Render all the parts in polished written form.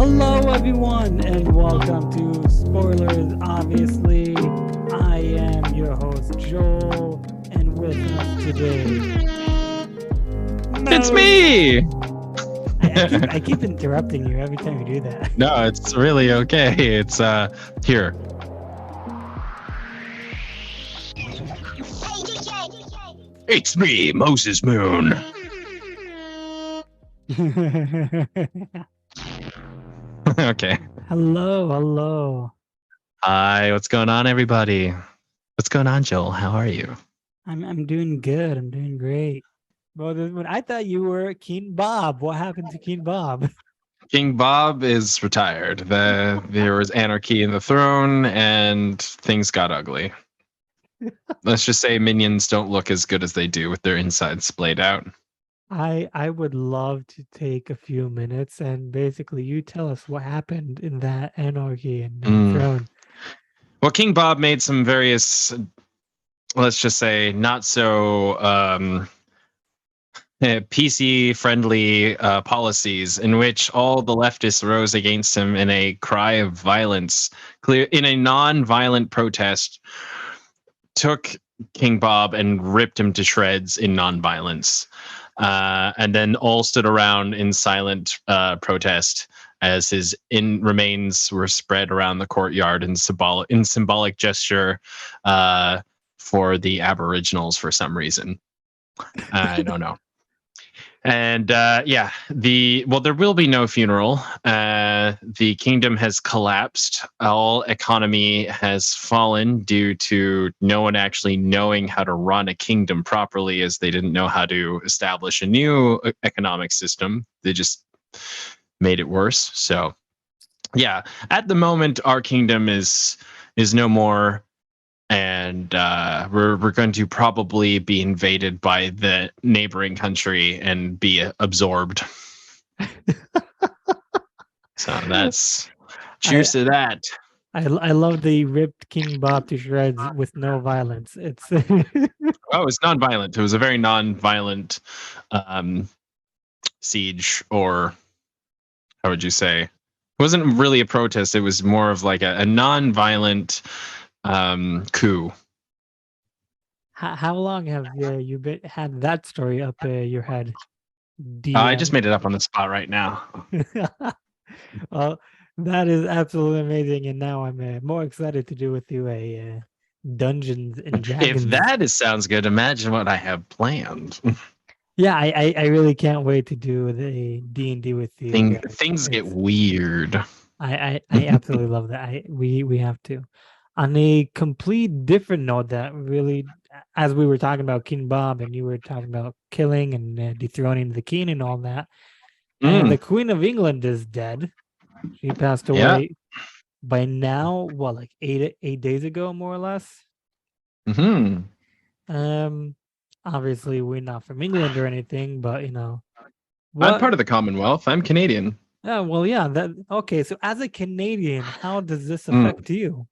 Hello, everyone, and welcome to Spoilers. Obviously, I am your host, Joel, and with us today, It's Mo. me! I keep interrupting you every time you do that. No, it's really okay. It's here. It's me, Moses Moon. Okay. Hello. Hi, what's going on, everybody? What's going on, Joel? How are you? I'm doing good. I'm doing great. Well, when I thought you were King Bob. What happened to King Bob? King Bob is retired. There was anarchy in the throne, and things got ugly. Let's just say minions don't look as good as they do with their insides splayed out. I would love to take a few minutes and basically you tell us what happened in that anarchy and throne. Well, King Bob made some various, let's just say, not so PC friendly policies in which all the leftists rose against him in a cry of violence, in a non-violent protest, took King Bob and ripped him to shreds in non-violence. And then all stood around in silent protest as his remains were spread around the courtyard in symbolic gesture for the Aboriginals for some reason. I don't know. And there will be no funeral. The kingdom has collapsed. All economy has fallen due to no one actually knowing how to run a kingdom properly, as they didn't know how to establish a new economic system. They just made it worse. So, yeah, at the moment, our kingdom is no more. And we're going to probably be invaded by the neighboring country and be absorbed. So that's cheers to that. I love the ripped King Bob to shreds with no violence. It's it's nonviolent. It was a very nonviolent siege, or how would you say? It wasn't really a protest. It was more of like a nonviolent coup. How long have you had that story up your head? I just made it up on the spot right now. Well, that is absolutely amazing, and now I'm more excited to do with you a Dungeons and Dragons. If that sounds good, imagine what I have planned. Yeah, I really can't wait to do the D&D with you. Things get weird. I absolutely love that. We have to. On a complete different note, that really, as we were talking about King Bob and you were talking about killing and dethroning the king and all that, the Queen of England is dead. She passed away by now. What, like eight days ago, more or less. Obviously, we're not from England or anything, but you know, I'm part of the Commonwealth. I'm Canadian. Well, yeah. Okay. So, as a Canadian, how does this affect you?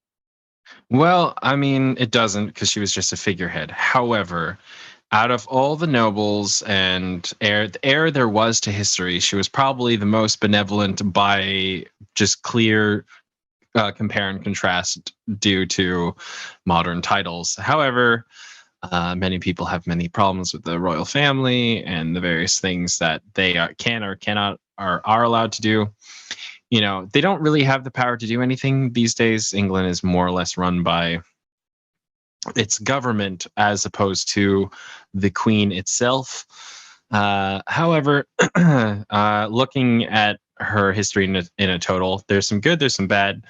Well, I mean, it doesn't, because she was just a figurehead. However, out of all the nobles and the heir there was to history, she was probably the most benevolent by just clear compare and contrast due to modern titles. However, many people have many problems with the royal family and the various things that they can or cannot are allowed to do. You know, they don't really have the power to do anything these days. England is more or less run by its government as opposed to the Queen itself. However, looking at her history in a total, there's some good, there's some bad.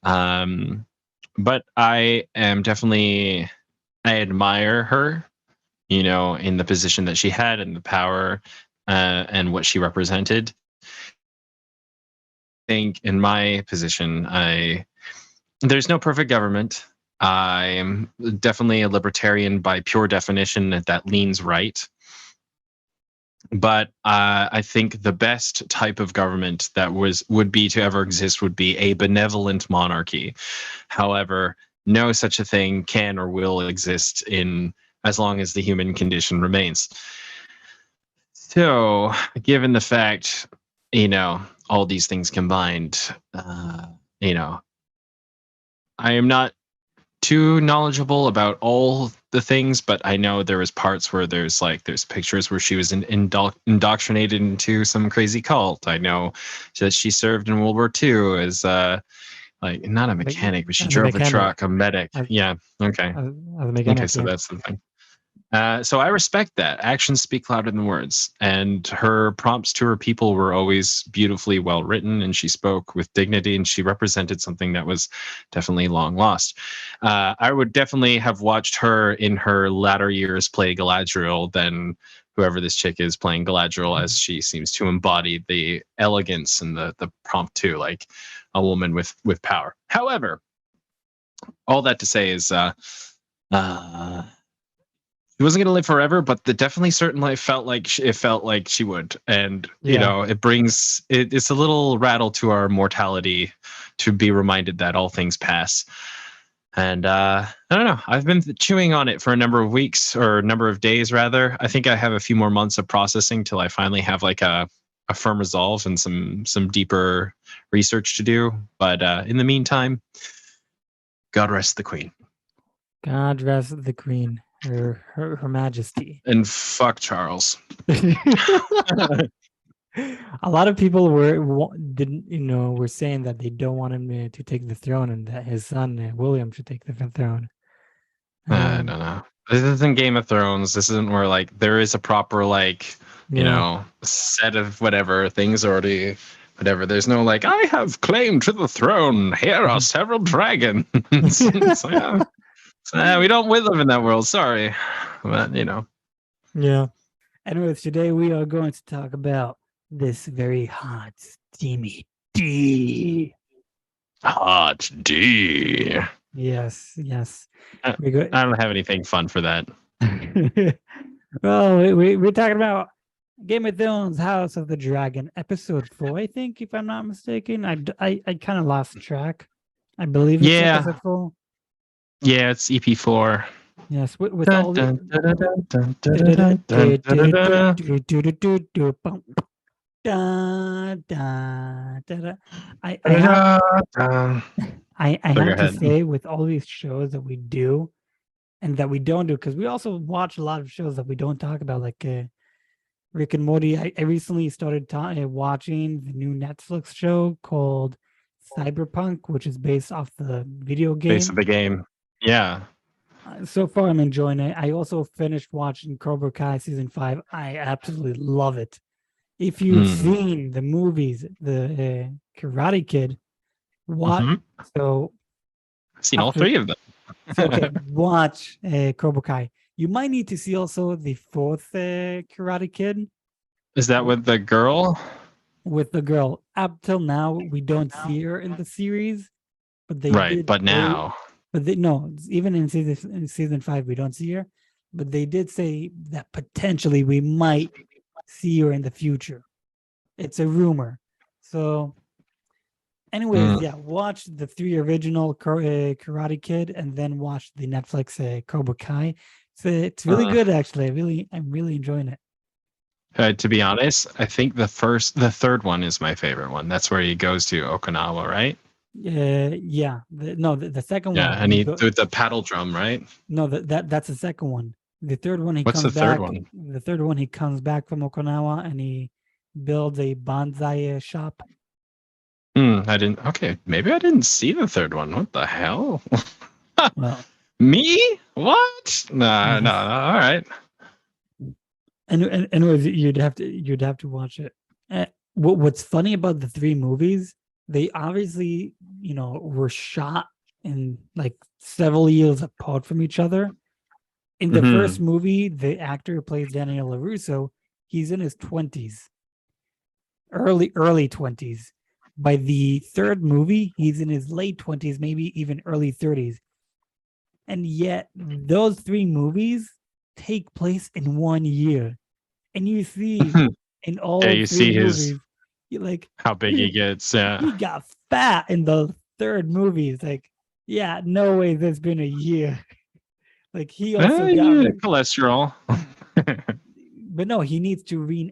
But I admire her, you know, in the position that she had and the power and what she represented. I think in my position, there's no perfect government. I'm definitely a libertarian by pure definition that leans right. But I think the best type of government that would be to ever exist would be a benevolent monarchy. However, no such a thing can or will exist as long as the human condition remains. So, given the fact, you know, all these things combined, you know, I am not too knowledgeable about all the things, but I know there was parts where there's pictures where she was indoctrinated into some crazy cult. I know that she served in World War II as like not a mechanic, but she As a drove a mechanic. truck, a medic. As, Yeah. Okay. as a Okay. mechanic, So yeah. that's the thing. So I respect that. Actions speak louder than words. And her prompts to her people were always beautifully well written, and she spoke with dignity, and she represented something that was definitely long lost. I would definitely have watched her in her latter years play Galadriel than whoever this chick is playing Galadriel, as she seems to embody the elegance and the prompt too, like a woman with power. However, all that to say is she wasn't going to live forever, but the definitely certainly felt like she would. And you Yeah. know, it's a little rattle to our mortality to be reminded that all things pass. And I don't know, I've been chewing on it for a number of weeks, or a number of days rather. I think I have a few more months of processing till I finally have like a firm resolve and some deeper research to do. But in the meantime, God rest the queen. God rest the queen, her majesty. And fuck Charles. A lot of people were saying that they don't want him to take the throne, and that his son William should take the throne. I don't know. This isn't Game of Thrones. This isn't where like there is a proper like you know set of whatever things already. Whatever. There's no like I have claim to the throne. Here are several dragons. So, yeah. So, we don't live in that world. Sorry, but you know. Yeah. Anyways, today we are going to talk about this very hot, steamy D. Hot D. Yes. I don't have anything fun for that. Well, we're talking about Game of Thrones, House of the Dragon, episode 4, I think, if I'm not mistaken. I kind of lost track. I believe it's episode 4. Yeah, it's EP4. Yes, with all the I have to say, with all these shows that we do and that we don't do, because we also watch a lot of shows that we don't talk about, like Rick and Morty. I recently started watching the new Netflix show called Cyberpunk, which is based off the video game. Based of the game. Yeah. So far, I'm enjoying it. I also finished watching Cobra Kai season 5. I absolutely love it. If you've seen the movies, the Karate Kid, so I've seen all 3 of them. So, okay, watch Cobra Kai. You might need to see also the 4th Karate Kid. Is that with the girl? With the girl. Up till now, we don't see her in the series, but they right. But now, no, even in season 5, we don't see her. But they did say that potentially we might see her in the future. It's a rumor. So, anyways, yeah, watch the 3 original Karate Kid, and then watch the Netflix Cobra Kai. It's really good, actually. I'm really enjoying it. To be honest, I think the 3rd one is my favorite one. That's where he goes to Okinawa, right? Yeah. The second one. Yeah, and he with the paddle drum, right? No, that's the second one. The third one, What's comes the third back. One? The third one, he comes back from Okinawa and he builds a bonsai shop. I didn't. Okay, maybe I didn't see the 3rd one. What the hell? Well, me? What? No. All right. And anyways, you'd have to watch it. What's funny about the 3 movies? They obviously, were shot in like several years apart from each other. In the first movie, the actor who plays Daniel LaRusso, he's in his 20s, early 20s. By the 3rd movie, he's in his late 20s, maybe even early 30s. And yet, those 3 movies take place in 1 year. And you see in all 3 movies, like how big he gets. Yeah, he got fat in the 3rd movie. It's like, yeah, no way there's been a year. Like he also got cholesterol. but no, he needs to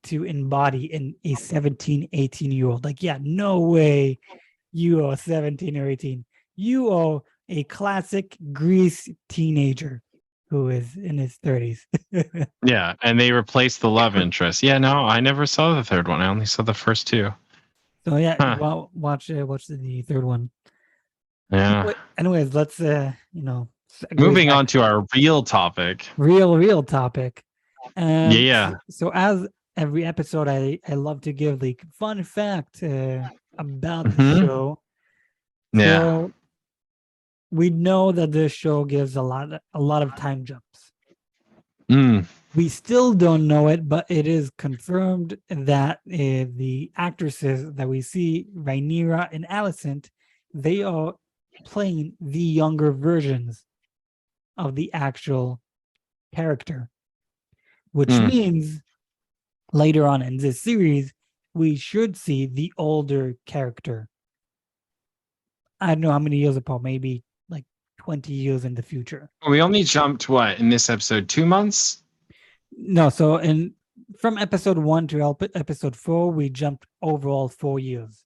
to embody a 17, 18-year-old. Like, yeah, no way you are 17 or 18. You are a classic Grease teenager who is in his 30s. Yeah, and they replaced the love interest. Yeah, no, I never saw the third one. I only saw the first two. So yeah, Huh. well, watch the third one. Yeah. Anyways, let's Moving on to our real topic. real topic. Yeah. So as every episode, I love to give like fun fact about the Mhm. show. Yeah. So we know that this show gives a lot of time jumps. Mm. We still don't know it, but it is confirmed that the actresses that we see, Rhaenyra and Alicent, they are playing the younger versions of the actual character, which means later on in this series, we should see the older character. I don't know how many years apart, maybe like 20 years in the future. We only jumped what in this episode? 2 months? No, so from episode 1 to episode 4, we jumped overall 4 years.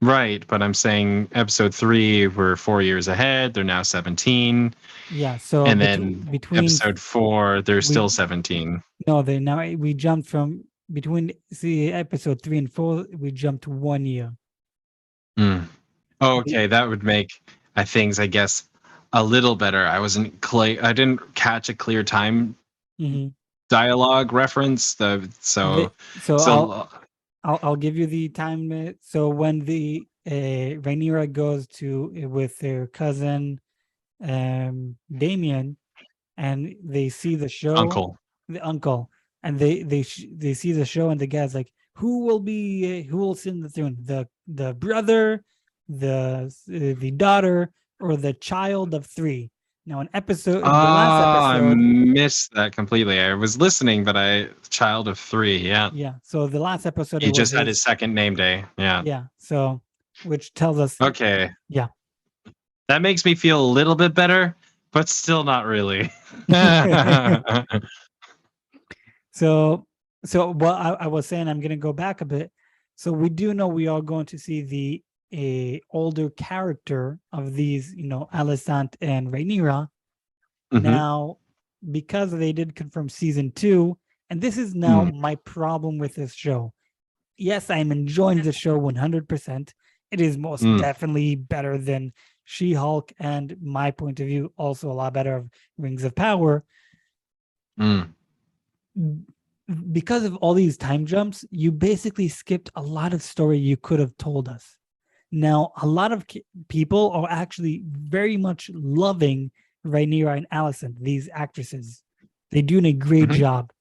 Right, but I'm saying episode 3, we're 4 years ahead. They're now 17. Yeah, so And then between episode 4, they're still 17. No, we jumped from between episode 3 and 4, we jumped 1 year. Oh, okay, that would make things, I guess, a little better. I didn't catch a clear time dialogue reference. I'll give you the time. So when the Rhaenyra goes with their cousin Damien, and they see the show, the uncle, and they see the show, and the guy's like, who will sit in the throne, the brother, the daughter, or the child of 3? Now, the last episode, I missed that completely. I was listening, but child of 3, yeah. Yeah. So the last episode, he just had his second name day. Yeah. Yeah. So, which tells us. Okay. Yeah. That makes me feel a little bit better, but still not really. So what I was saying, I'm going to go back a bit. So we do know we are going to see the older character of these, Alicent and Rhaenyra. Now, because they did confirm season 2, and this is now my problem with this show. Yes, I'm enjoying the show 100%. It is most definitely better than She-Hulk, and my point of view, also a lot better of Rings of Power. Because of all these time jumps, you basically skipped a lot of story you could have told us. Now, a lot of people are actually very much loving Rhaenyra and Alicent, these actresses. They're doing a great job.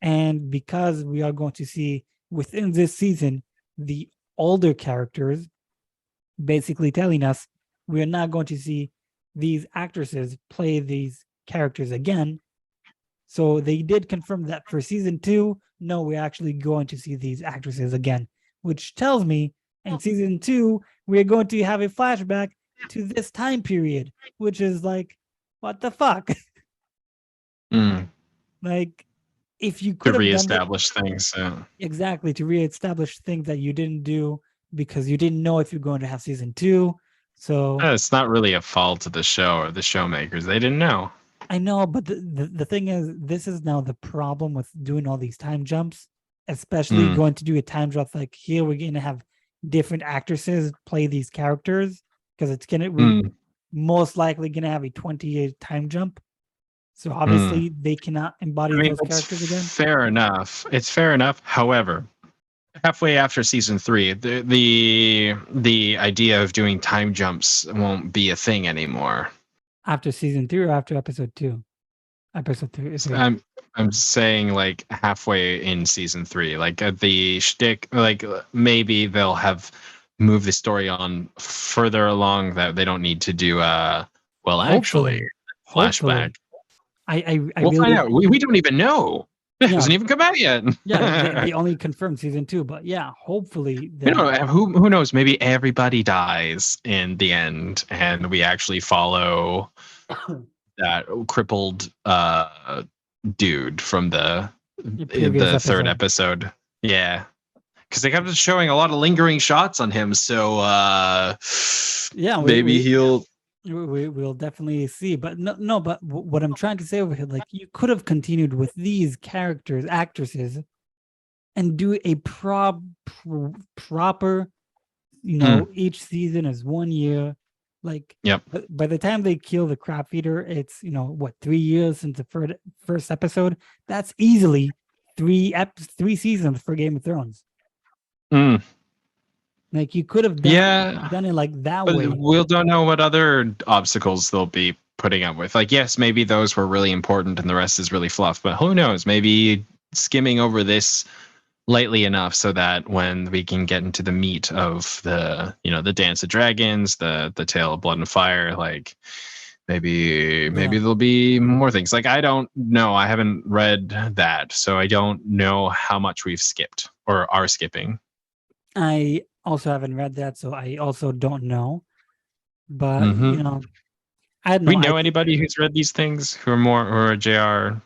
And because we are going to see within this season the older characters, basically telling us we're not going to see these actresses play these characters again. So they did confirm that for season 2, no, we're actually going to see these actresses again, which tells me in season 2, we're going to have a flashback to this time period, which is like, what the fuck? Like, if you could to reestablish things. Exactly, to reestablish things that you didn't do because you didn't know if you're going to have season 2. So it's not really a fault of the show or the showmakers. They didn't know. I know, but the thing is, this is now the problem with doing all these time jumps, especially going to do a time jump like here. We're going to have different actresses play these characters because we're most likely going to have a 20-year time jump. So obviously they cannot embody those characters again. Fair enough. It's fair enough. However, halfway after season 3, the idea of doing time jumps won't be a thing anymore. After season 3 or after episode 2? Episode 3. I'm saying like halfway in season 3, like the shtick, like maybe they'll have moved the story on further along that they don't need to do flashback. We'll really find out. We don't even know. It hasn't even come out yet. Yeah, they only confirmed season 2, but yeah, hopefully. Who knows? Maybe everybody dies in the end, and we actually follow that crippled dude from the previous third episode. episode. Yeah. Because they kept showing a lot of lingering shots on him, so Yeah, maybe he'll. we'll definitely see. But no. But what I'm trying to say over here, like, you could have continued with these characters, actresses, and do a proper, each season is 1 year. Like, Yep. by the time they kill the crab feeder, it's what, 3 years since the first episode. That's easily three seasons for Game of Thrones. Mm. Like, you could have done it like that but way. we don't know what other obstacles they'll be putting up with. Like, yes, maybe those were really important and the rest is really fluff, but who knows? Maybe skimming over this lightly enough so that when we can get into the meat of the the Dance of Dragons, the Tale of Blood and Fire, like maybe there'll be more things. Like, I don't know, I haven't read that, so I don't know how much we've skipped or are skipping. I also haven't read that, so I also don't know. But I don't know. We know anybody who's read these things who are JR,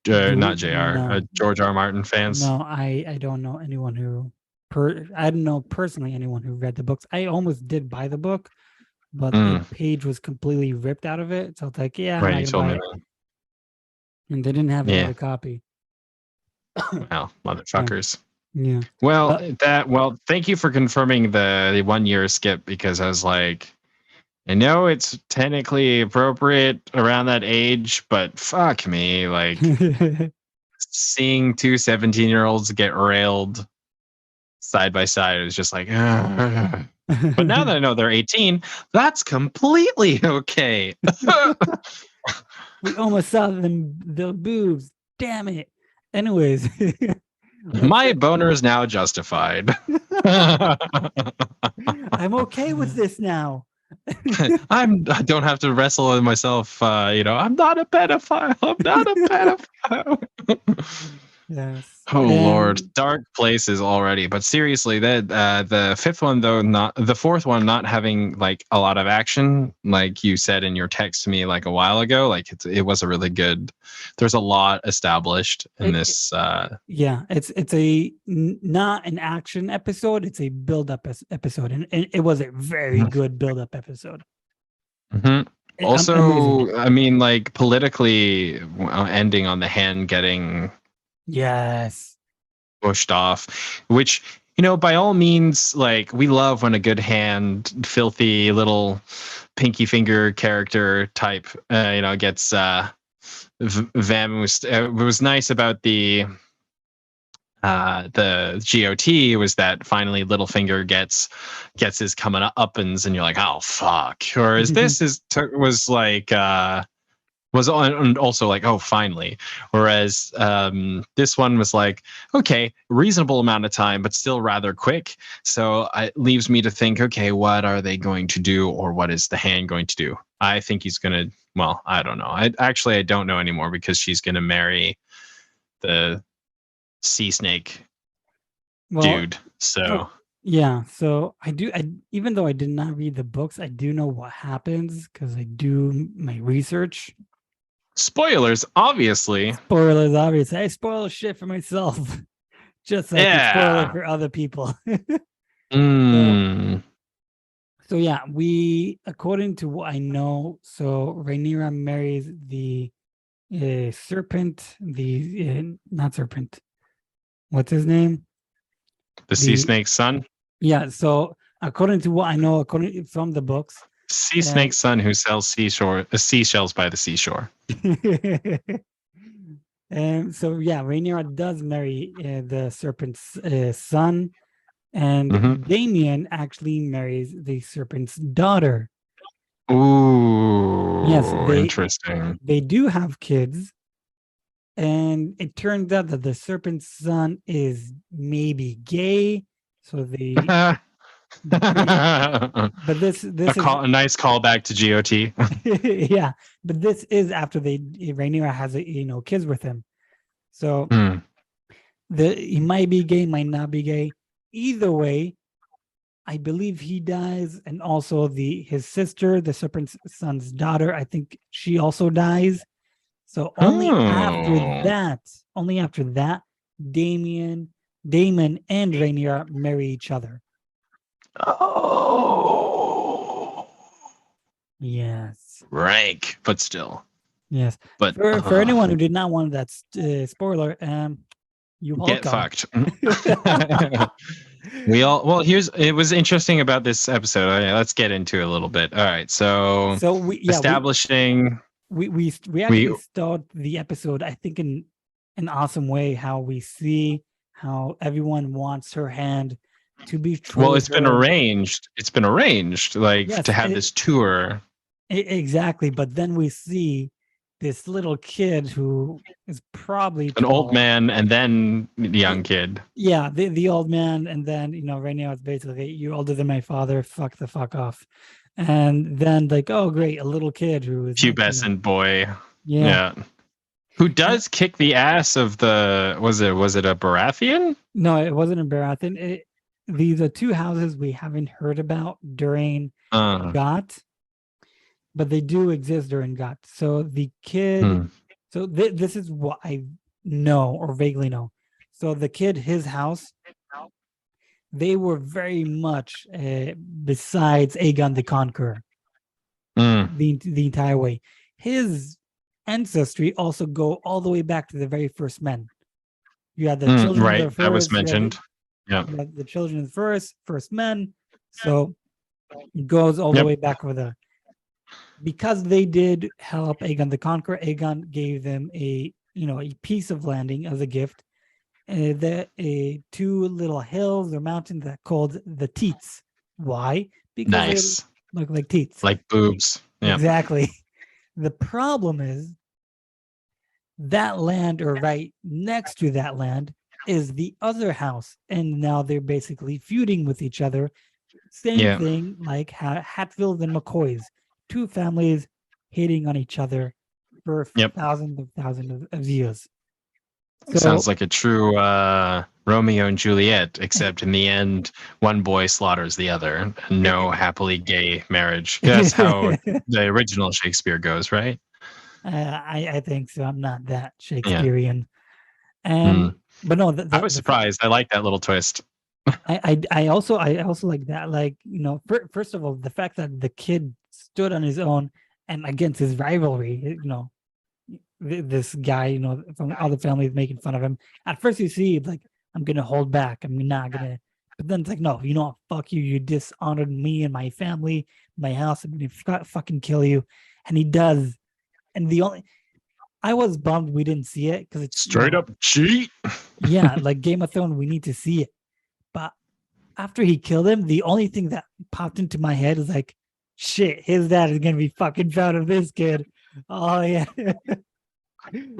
not JR, No. George R. Martin fans? No, I don't know anyone who I don't know personally anyone who read the books. I almost did buy the book, but a page was completely ripped out of it. So it's like, yeah, right, you told me that. And they didn't have another copy. Well, motherfuckers. Yeah. Well, thank you for confirming the 1 year skip, because I was like, I know it's technically appropriate around that age, but fuck me, like seeing two 17-year-olds get railed side by side is just like, but now that I know they're 18, that's completely okay. We almost saw the boobs. Damn it. Anyways. My boner is now justified. I'm okay with this now. I don't have to wrestle with myself. I'm not a pedophile. I'm not a pedophile. Yes. Oh Lord, dark places already. But seriously, that the fifth one though, not the fourth one, not having like a lot of action, like you said in your text to me like a while ago, like it was a really good. There's a lot established in this. Yeah, it's not an action episode; it's a build-up episode, and it was a very good build-up episode. Mm-hmm. Also, I mean, like politically, ending on the hand getting. Yes. Pushed off, which, by all means, like, we love when a good hand, filthy little pinky finger character type, gets vamoosed. It was nice about the GOT was that finally Littlefinger gets his coming uppins, and you're like, oh fuck. Whereas this was like was also like, oh, finally. Whereas this one was like, okay, reasonable amount of time, but still rather quick. So it leaves me to think, okay, what are they going to do, or what is the hand going to do? I think he's going to, well, I don't know. I don't know anymore, because she's going to marry the sea snake dude. So yeah, so I even though I did not read the books, I do know what happens because I do my research. Spoilers, obviously. I spoil shit for myself, just so I can spoil it for other people. So yeah, according to what I know, so Rhaenyra marries the serpent, not serpent. What's his name? The sea snake's son. Yeah. So according to what I know, from the books. Sea snake's son who sells seashells by the seashore. And so yeah, Rhaenyra does marry the serpent's son, and Daemon actually marries the serpent's daughter. Ooh, yes, interesting. They do have kids, and it turns out that the serpent's son is maybe gay. So they. But this is a nice callback to GOT. Yeah, but this is after Rhaenyra has kids with him, so he might be gay, might not be gay. Either way, I believe he dies, and also his sister, the serpent's son's daughter, I think she also dies. So Oh. only after that, Damon and Rainier marry each other. Oh. Yes. Rank, but still. Yes. But For anyone who did not want that spoiler, you're get welcome. fucked. It was interesting about this episode. Let's get into it a little bit. All right. So establishing we actually start the episode, I think, in an awesome way, how we see how everyone wants her hand to betroth well, it's been her. arranged. It's been arranged, like Yes, to have this tour. Exactly. But then we see this little kid who is probably An old tall. man and then the young kid. Yeah, the old man, and then right now it's basically, you're older than my father, fuck the fuck off. And then like, oh great, a little kid who is Pubescent boy. Yeah. Who does kick the ass of the was it a Baratheon? No, it wasn't a Baratheon. These are two houses we haven't heard about during GOT, but they do exist during GOT. So the kid, so this is what I know or vaguely know. So the kid, his house, they were very much besides Aegon the Conqueror the entire way. His ancestry also go all the way back to the very first men. You had the children right, of the first, that was mentioned. The children of the first men. So it goes all the way back over there. Because they did help Aegon the Conqueror, Aegon gave them a piece of landing as a gift. Two little hills or mountains that called the Teats. Why? Because they look like teats, like boobs. Exactly. The problem is that land, or right next to that land, is the other house, and now they're basically feuding with each other. Same thing like Hatfield and McCoy's, two families hating on each other for thousands of years. So, sounds like a true Romeo and Juliet, except in the end, one boy slaughters the other. No happily gay marriage. That's how the original Shakespeare goes, right? I think so. I'm not that Shakespearean. But no, I was surprised. I like that little twist. I also like that. Like, first of all, the fact that the kid stood on his own and against his rivalry, this guy, from other families making fun of him. At first you see like, I'm gonna hold back, I'm not gonna, but then it's like, no, fuck you, you dishonored me and my family, my house, I'm gonna fucking kill you. And he does. And I was bummed we didn't see it because it's straight up cheat. Yeah, like Game of Thrones, we need to see it. But after he killed him, the only thing that popped into my head is like, shit, his dad is gonna be fucking proud of this kid. Oh yeah.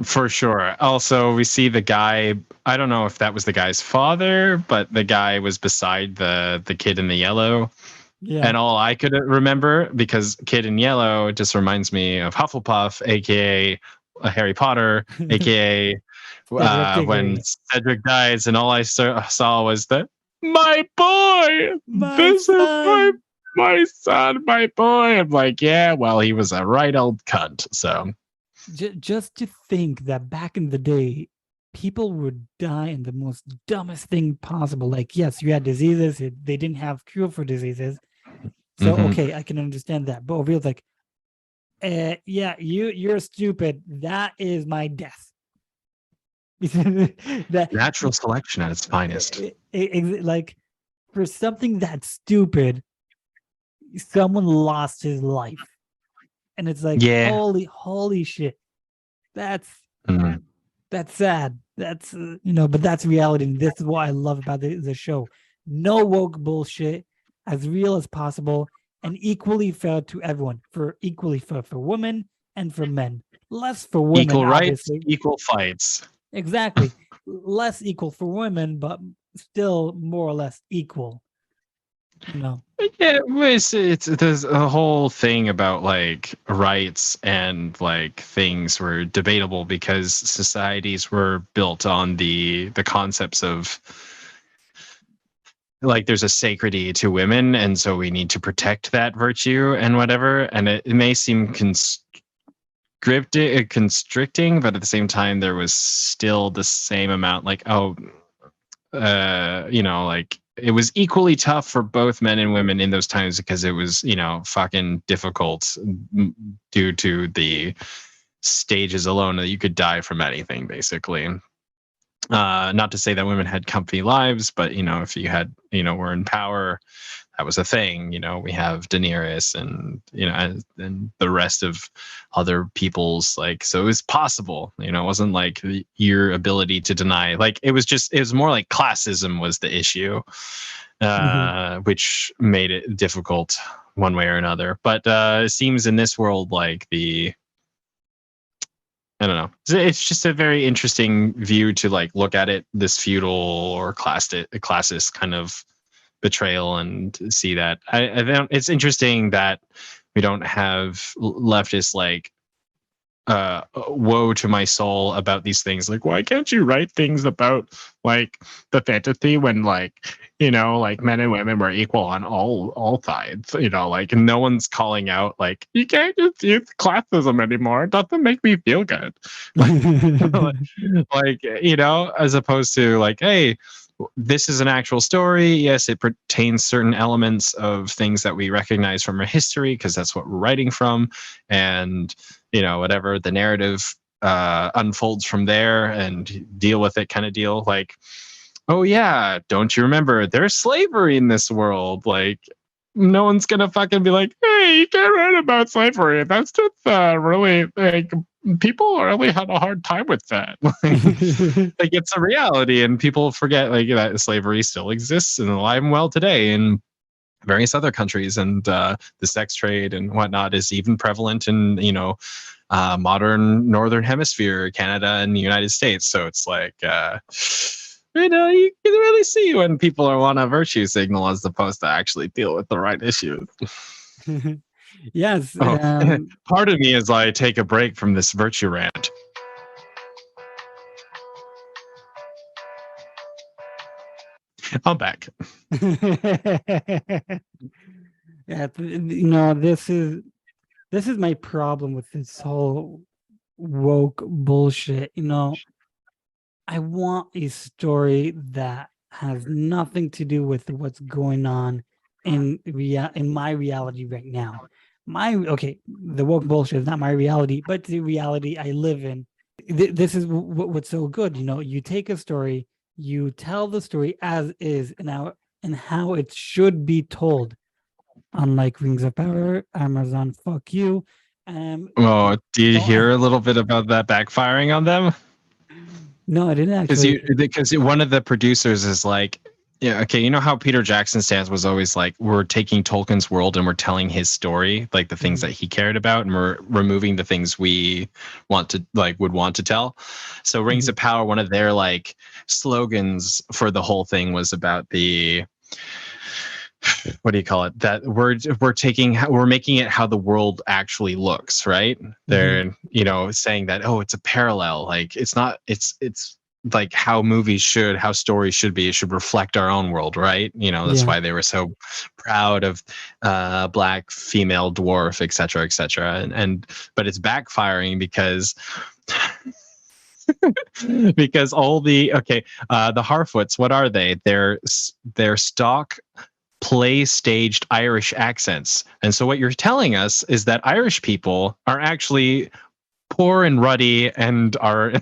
For sure. Also, we see the guy, I don't know if that was the guy's father, but the guy was beside the kid in the yellow. Yeah. And all I could remember, because Kid in Yellow just reminds me of Hufflepuff, aka Harry Potter, aka when Cedric dies, and all I saw was that my boy, this son. Is my son, my boy. I'm like, yeah, well, he was a right old cunt. So just to think that back in the day, people would die in the most dumbest thing possible. Like, yes, you had diseases, they didn't have cure for diseases. So okay, I can understand that. But Ovil's like, yeah, you're stupid. That is my death. That natural selection at its finest. Like, for something that stupid, someone lost his life. And it's like, holy shit. That's sad. That's but that's reality. And this is what I love about the show. No woke bullshit, as real as possible, and equally fair to everyone. Equally fair for women and for men. Less for women. Equal rights, equal fights. Exactly. Less equal for women, but still more or less equal. Yeah, there's a whole thing about like rights and like things were debatable because societies were built on the concepts of like there's a sacredity to women, and so we need to protect that virtue and whatever. And it may seem constricting, but at the same time there was still the same amount, like, like it was equally tough for both men and women in those times because it was, fucking difficult due to the stages alone that you could die from anything, basically. Not to say that women had comfy lives, but if you had, were in power, that was a thing. We have Daenerys and the rest of other people's, like, so it was possible. It wasn't like your ability to deny. Like, it was more like classism was the issue, which made it difficult one way or another. But it seems in this world, like, I don't know. It's just a very interesting view to, like, look at it, this feudal or classist kind of betrayal, and see that. I don't, it's interesting that we don't have leftists like, woe to my soul about these things. Like, why can't you write things about, like, the fantasy when, like, like, men and women were equal on all sides, like, and no one's calling out, like, you can't just use classism anymore. It doesn't make me feel good. Like, as opposed to, like, hey, this is an actual story. Yes, it pertains certain elements of things that we recognize from our history because that's what we're writing from, and whatever the narrative unfolds from there, and deal with it, kind of deal. Like, oh yeah, don't you remember there's slavery in this world? Like, no one's gonna fucking be like, hey, you can't write about slavery. That's just really, like, people really had a hard time with that. Like, it's a reality, and people forget, like, that slavery still exists and alive and well today in various other countries, and the sex trade and whatnot is even prevalent in modern northern hemisphere, Canada and the United States. So it's like, you can really see when people want a virtue signal as opposed to actually deal with the right issues. Yes. Part of me is I take a break from this virtue rant. I'm back. Yeah, this is my problem with this whole woke bullshit. I want a story that has nothing to do with what's going on in my reality right now. The woke bullshit is not my reality, but the reality I live in. This is what's so good. You take a story, you tell the story as is, and how it should be told. Unlike Rings of Power, Amazon, fuck you. Do you hear a little bit about that backfiring on them? No, I didn't actually. Because one of the producers is like, yeah, okay, you know how Peter Jackson's stance was always like, we're taking Tolkien's world and we're telling his story, like the things that he cared about, and we're removing the things we would want to tell. So Rings of Power, one of their, like, slogans for the whole thing was about the, what do you call it? That we're making it how the world actually looks, right? They're, saying that, oh, it's a parallel. Like, it's not, it's like how stories should be. It should reflect our own world, right? That's why they were so proud of black female dwarf, et cetera, et cetera. But it's backfiring because because all the Harfoots, what are they? They're stock play staged Irish accents. And so what you're telling us is that Irish people are actually poor and ruddy and are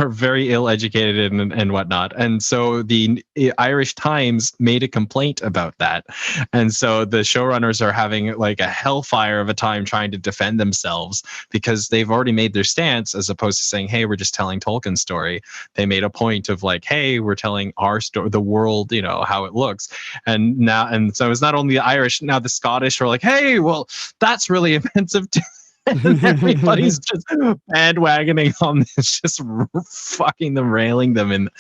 very ill-educated and whatnot. And so the Irish Times made a complaint about that. And so the showrunners are having, like, a hellfire of a time trying to defend themselves because they've already made their stance, as opposed to saying, hey, we're just telling Tolkien's story. They made a point of, like, hey, we're telling our story, the world, how it looks. And so it's not only the Irish, now the Scottish are like, hey, well, that's really offensive too. And everybody's just bandwagoning on this, just fucking them, railing them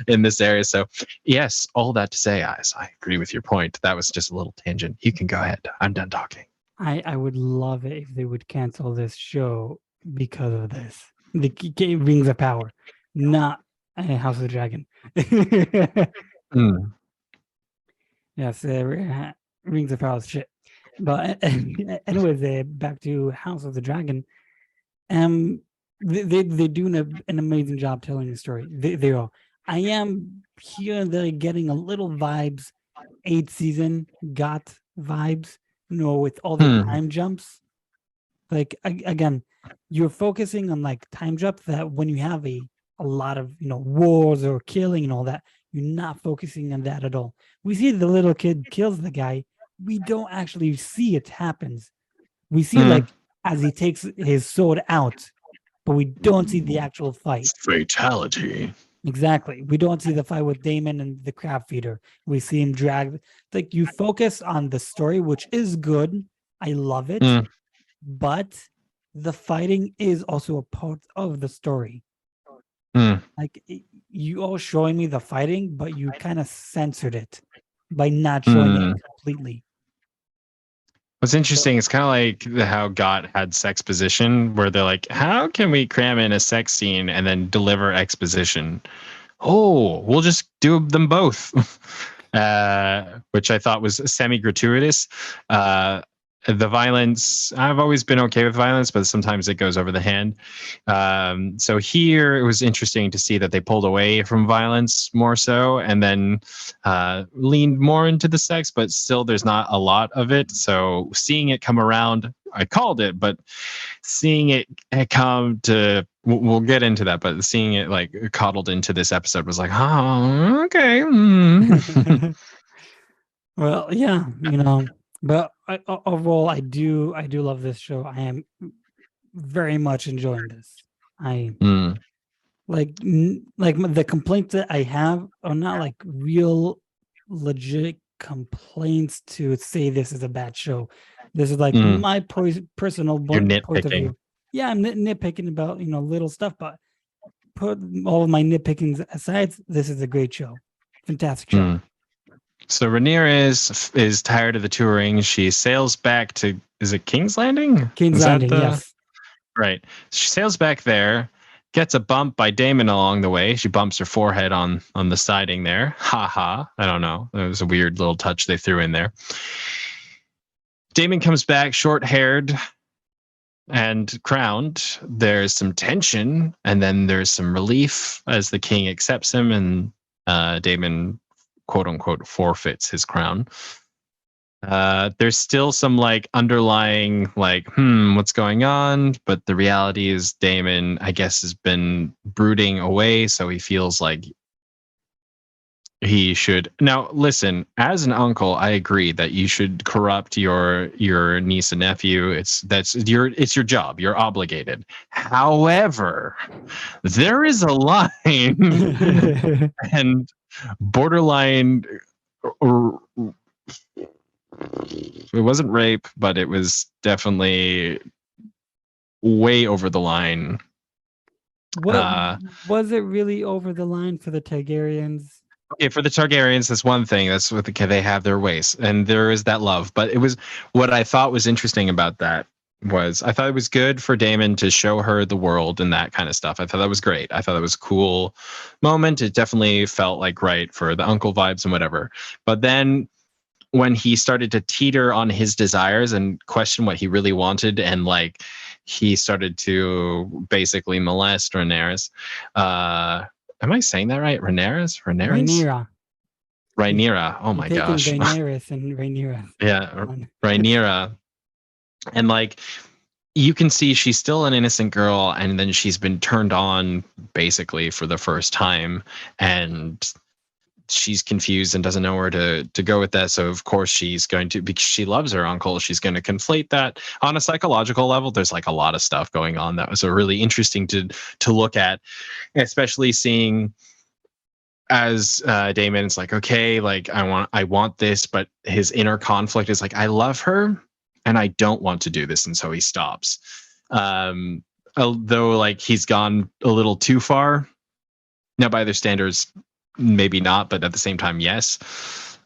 in this area. So yes, all that to say, I agree with your point. That was just a little tangent. You can go ahead. I'm done talking. I would love it if they would cancel this show because of this. The game Rings of Power, not House of the Dragon. Yes, Rings of Power is shit. But anyways, back to House of the Dragon. They do an amazing job telling the story. They are. I am here and there getting a little vibes. 8th season got vibes, with all the time jumps. Like again, you're focusing on like time jumps that when you have a lot of wars or killing and all that, you're not focusing on that at all. We see the little kid kills the guy. We don't actually see it happens. We see like as he takes his sword out, but we don't see the actual fight. Fatality. Exactly. We don't see the fight with Damon and the crab feeder. We see him drag. Like you focus on the story, which is good. I love it. But the fighting is also a part of the story. Like you all showing me the fighting, but you kind of censored it by not showing it completely. What's interesting is kind of like how GOT had sexposition, where they're like, how can we cram in a sex scene and then deliver exposition? Oh, we'll just do them both, which I thought was semi-gratuitous. The violence, I've always been okay with violence, but sometimes it goes over the hand. So here it was interesting to see that they pulled away from violence more so and then leaned more into the sex, but still there's not a lot of it. So seeing it come around, I called it, but seeing it come to, we'll get into that, but seeing it like coddled into this episode was like, oh, okay. Well, yeah, but overall, I do love this show. I am very much enjoying this. I like the complaints that I have are not like real legit complaints to say this is a bad show. This is like my personal point of view. Yeah, I'm nitpicking about little stuff, but put all of my nitpickings aside, this is a great show. Fantastic show. So Rhaenyra is tired of the touring. She sails back to, is it King's Landing? King's Landing, yes. Right. She sails back there, gets a bump by Daemon along the way. She bumps her forehead on the siding there. Ha ha. I don't know. It was a weird little touch they threw in there. Daemon comes back short-haired and crowned. There's some tension, and then there's some relief as the king accepts him, and Daemon quote unquote forfeits his crown. There's still some like underlying like what's going on, but the reality is Daemon, I guess, has been brooding away, so he feels like he should. Now listen, as an uncle, I agree that you should corrupt your niece and nephew. It's your job, you're obligated. However, there is a line and borderline, or it wasn't rape, but it was definitely way over the line. Was it really over the line for the Targaryens? Okay, for the Targaryens, that's one thing. That's what they have their ways, and there is that love. But it was, what I thought was interesting about that was, I thought it was good for Daemon to show her the world and that kind of stuff. I thought that was great. I thought that was a cool moment. It definitely felt like right for the uncle vibes and whatever. But then when he started to teeter on his desires and question what he really wanted, and like he started to basically molest Rhaenyra. Am I saying that right? Rhaenyra. Oh my gosh. Daenerys and Rhaenyra. Yeah, Rhaenyra. And like, you can see she's still an innocent girl, and then she's been turned on basically for the first time, and she's confused and doesn't know where to go with that. So of course she's going to, because she loves her uncle, she's going to conflate that on a psychological level. There's like a lot of stuff going on that was really interesting to look at, especially seeing as Daemon's like, okay, like I want this, but his inner conflict is like, I love her and I don't want to do this, and so he stops. Although like he's gone a little too far now by their standards. Maybe not, but at the same time, yes.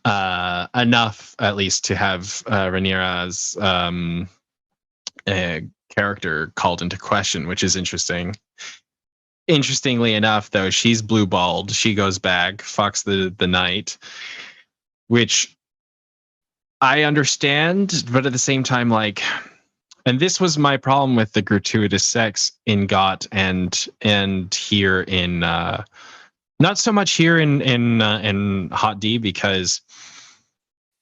Enough, at least, to have Rhaenyra's character called into question, which is interesting. Interestingly enough, though, she's blue-balled. She goes back, fucks the knight, which I understand, but at the same time, like, And this was my problem with the gratuitous sex in GOT and here in not so much here in Hot D, because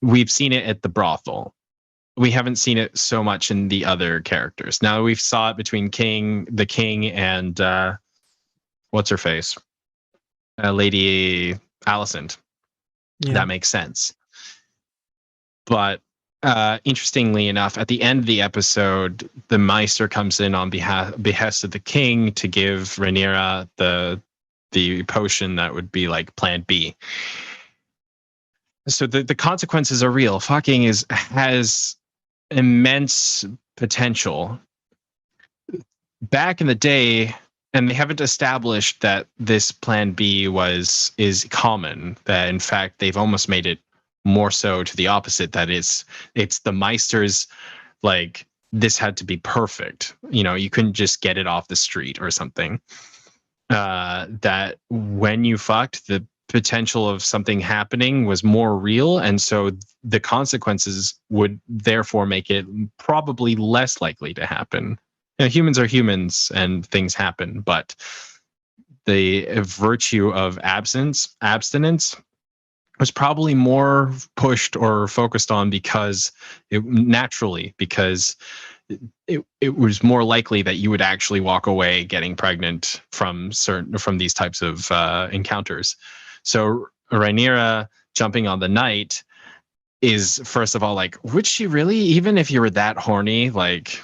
we've seen it at the brothel. We haven't seen it so much in the other characters. Now we've saw it between the king and what's her face, Lady Alicent. Yeah. That makes sense. But interestingly enough, at the end of the episode, the Maester comes in on behest of the king to give Rhaenyra the potion that would be like Plan B. So the consequences are real. Fucking has immense potential. Back in the day, and they haven't established that this Plan B is common. That in fact they've almost made it more so to the opposite. That it's the Meisters, like, this had to be perfect. You couldn't just get it off the street or something. That when you fucked, the potential of something happening was more real, and so the consequences would therefore make it probably less likely to happen. Humans are humans and things happen, but the virtue of abstinence was probably more pushed or focused on because it was more likely that you would actually walk away getting pregnant from these types of encounters. So Rhaenyra jumping on the knight is, first of all, like, would she really, even if you were that horny, like,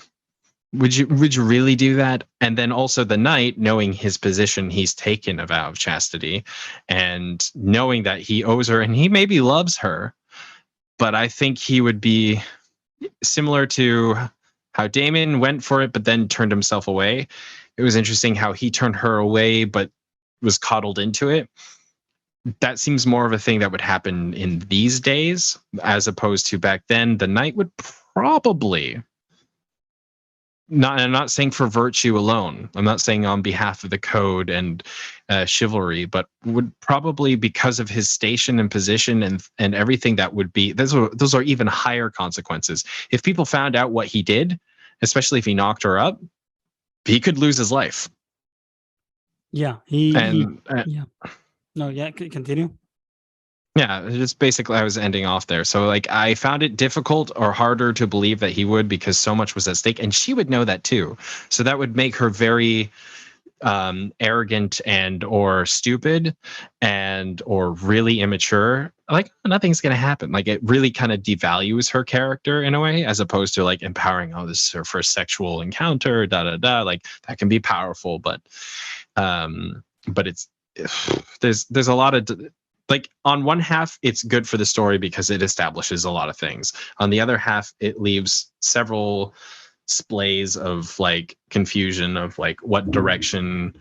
would you really do that? And then also the knight, knowing his position, he's taken a vow of chastity, and knowing that he owes her, and he maybe loves her, but I think he would be similar to how Daemon went for it, but then turned himself away. It was interesting how he turned her away, but was coddled into it. That seems more of a thing that would happen in these days, as opposed to back then. The knight would probably, I'm not saying for virtue alone, I'm not saying on behalf of the code and chivalry, but would probably, because of his station and position and everything, that would be, those are even higher consequences. If people found out what he did, especially if he knocked her up, he could lose his life. Yeah. No, yeah, continue. Yeah, just basically, I was ending off there. So, like, I found it difficult or harder to believe that he would, because so much was at stake, and she would know that too. So that would make her very arrogant and or stupid and or really immature. Like, nothing's gonna happen. Like, it really kind of devalues her character in a way, as opposed to like empowering. Oh, this is her first sexual encounter. Like, that can be powerful, but it's there's a lot of, like, on one half it's good for the story because it establishes a lot of things. On the other half, it leaves several splays of like confusion of like, what direction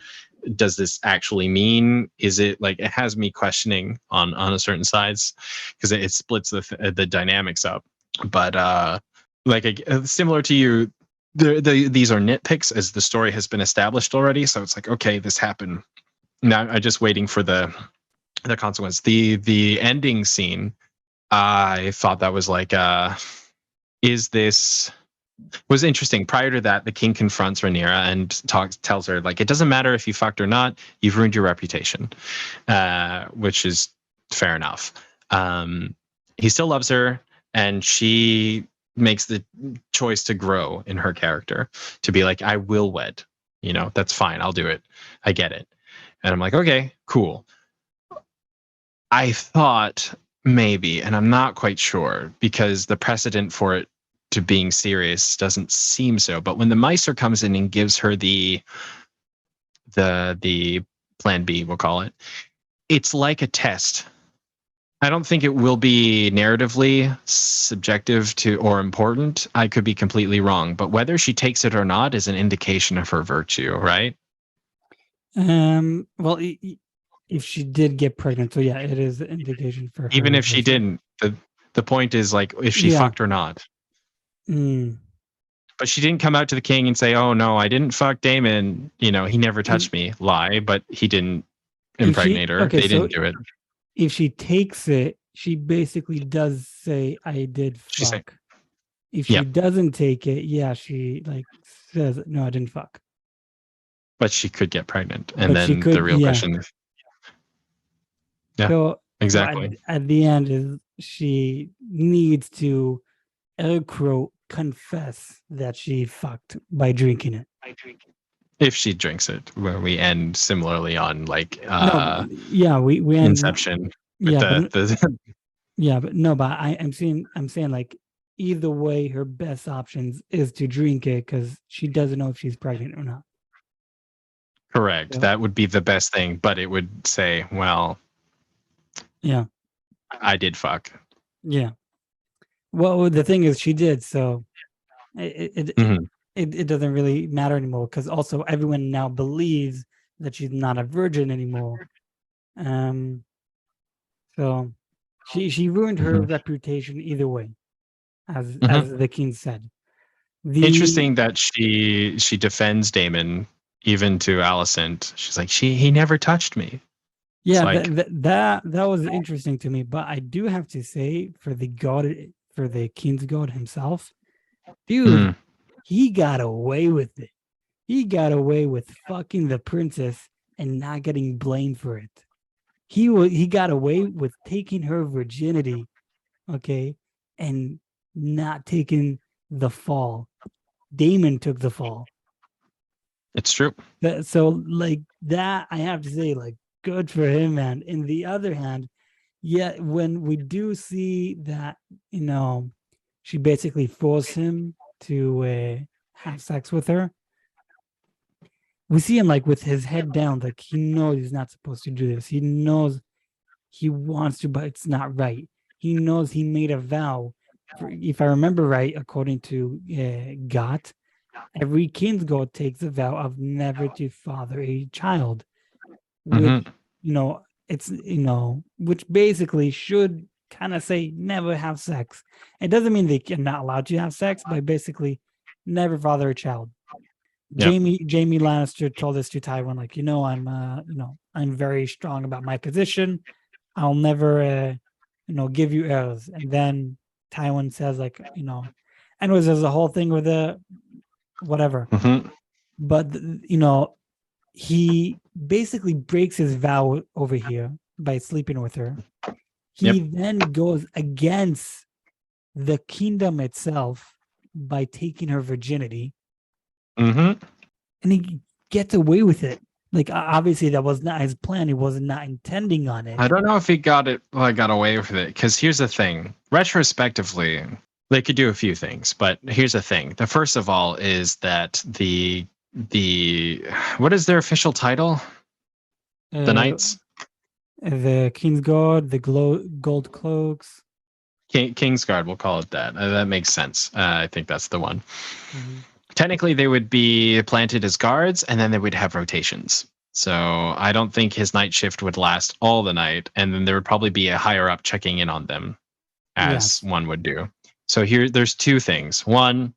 does this actually mean? Is it like, it has me questioning on a certain sides, because it splits the dynamics up. But like, similar to you, these are nitpicks, as the story has been established already. So it's like, okay, this happened. Now I'm just waiting for the consequence. The ending scene, I thought that was like, was interesting. Prior to that, the king confronts Rhaenyra and tells her, like, it doesn't matter if you fucked or not, you've ruined your reputation, which is fair enough. He still loves her, and she makes the choice to grow in her character, to be like, I will wed, that's fine, I'll do it, I get it. And I'm like, okay, cool. I thought maybe, and I'm not quite sure, because the precedent for it to being serious doesn't seem so, but when the Maester comes in and gives her the Plan B, we'll call it, it's like a test. I don't think it will be narratively subjective to or important. I could be completely wrong, but whether she takes it or not is an indication of her virtue, right? Well, if she did get pregnant, so yeah, it is an indication for her. Even if she didn't, the point is, like, if she fucked or not. But she didn't come out to the king and say, oh no, I didn't fuck Daemon, he never touched me. Lie, but he didn't impregnate her. They didn't do it. If she takes it, she basically does say, I did fuck. If she Yep. doesn't take it, yeah, she like says, "No, I didn't fuck." But she could get pregnant, and But she then the could, real yeah. question is, yeah, So exactly. at the end is she needs to air quote confess that she fucked by drinking it. If she drinks it, where we end similarly on like No, yeah, we end, Inception with yeah, but the yeah, but no, but I'm saying like either way, her best options is to drink it because she doesn't know if she's pregnant or not. correct. So That would be the best thing, but it would say, well, yeah, I did fuck. yeah. Well, the thing is, she did, so it it it, Mhm. it doesn't really matter anymore because also everyone now believes that she's not a virgin anymore. Um, so she ruined her Mhm. reputation either way, as Mhm. the king said. The Interesting that she defends Damon even to Alicent. She's like, he never touched me. It's Yeah, like, that was interesting to me, but I do have to say for the god, for the king's god himself, dude, mm, he got away with it. He got away with fucking the princess and not getting blamed for it. He got away with taking her virginity, okay, and not taking the fall. Damon took the fall. it's true. So like that, I have to say, like, good for him, man. In the other hand, yeah, when we do see that, you know, she basically forced him to have sex with her, we see him like with his head down, like he knows he's not supposed to do this. He knows he wants to, but it's not right. He knows he made a vow. If I remember right, according to Got, every king's god takes a vow of never to father a child, which, Hmm. it's, which basically should kind of say never have sex. It doesn't mean they are not allowed to have sex, but basically never father a child. Yep. Jamie Lannister told this to Tywin, like, I'm very strong about my position. I'll never, give you heirs. And then Tywin says, like, anyways, there's a whole thing with the whatever. Hmm. But he basically breaks his vow over here by sleeping with her. Yep. He then goes against the kingdom itself by taking her virginity, Hmm. and he gets away with it. Like, obviously that was not his plan. He was not intending on it. I don't know if he got away with it, because here's the thing. Retrospectively, they could do a few things, but here's the thing. The first of all is that the what is their official title? The Uh, Knights? the King's Guard, the gold cloaks. Kingsguard, we'll call it that. That makes sense. I think that's the one. Mhm. Technically, they would be planted as guards, and then they would have rotations. So I don't think his night shift would last all the night, and then there would probably be a higher up checking in on them, as Yes. one would do. So there's two things. One,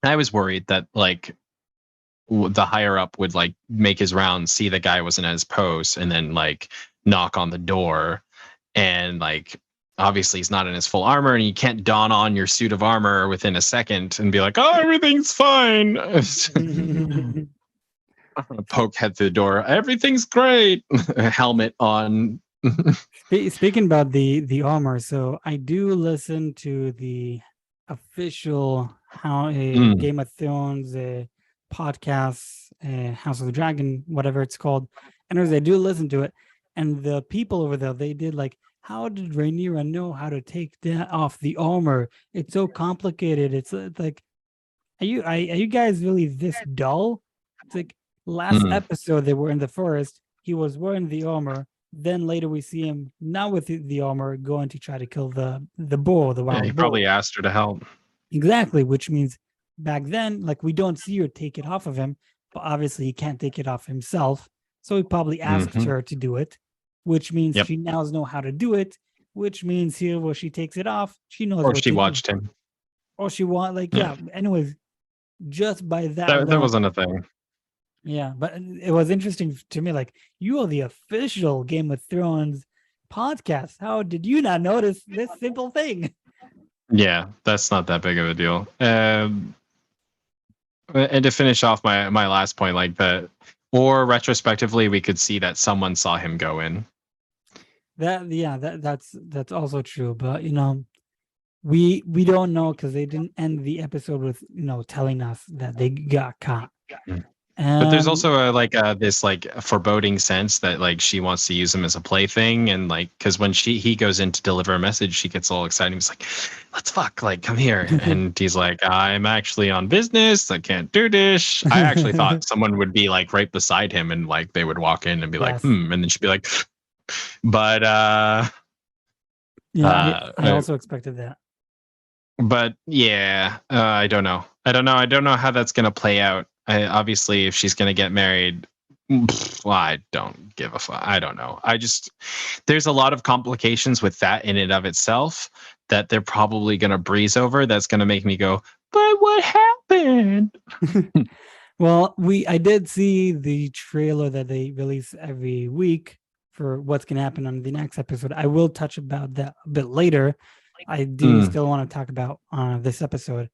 I was worried that like the higher up would like make his rounds, see the guy wasn't at his post, and then like knock on the door, and like obviously he's not in his full armor, and you can't don on your suit of armor within a second and be like, oh, everything's fine. Poke head through the door, everything's great. Helmet on. Speaking about the armor, so I do listen to the official how a Mm. Game of Thrones podcast, House of the Dragon, whatever it's called. Anyways, I do listen to it, and the people over there, they did like, how did Rhaenyra know how to take that off the armor? It's so complicated. It's like, are you guys really this dull? It's like last Mm. episode they were in the forest. He was wearing the armor. Then later we see him not with the armor going to try to kill the bull, the Yeah, wild he bull. probably asked her to help. Exactly, which means back then, like, we don't see her take it off of him, but obviously he can't take it off himself. So he probably asked Mhm. her to do it, which means Yep. she now knows how to do it, which means here where she takes it off, she knows Or what she to do. watched him. Or she want like, Yeah. yeah, anyways, just by that That alone. wasn't a thing. Yeah, but it was interesting to me. Like, you are the official Game of Thrones podcast. How did you not notice this simple thing? Yeah, that's not that big of a deal. And to finish off my last point, like that, or retrospectively, we could see that someone saw him go in. That's also true. But we don't know because they didn't end the episode with telling us that they got caught. Mm. But there's Um, also this like foreboding sense that like she wants to use him as a plaything, and like because when he goes in to deliver a message, she gets all excited. He's like, "Let's fuck! Like, come here!" And he's like, "I'm actually on business. I can't do this." I actually thought someone would be like right beside him, and like they would walk in and be like, yes, "Hmm," and then she'd be like, "But yeah, I uh, I also expected that. but yeah, I don't know. I don't know how that's gonna play out. Obviously, if she's gonna get married, well, I don't give a fuck. I don't know. There's a lot of complications with that in and of itself that they're probably gonna breeze over. That's gonna make me go, but what happened? Well, I did see the trailer that they release every week for what's going to happen on the next episode. I will touch about that a bit later. I do Mm, still want to talk about this episode.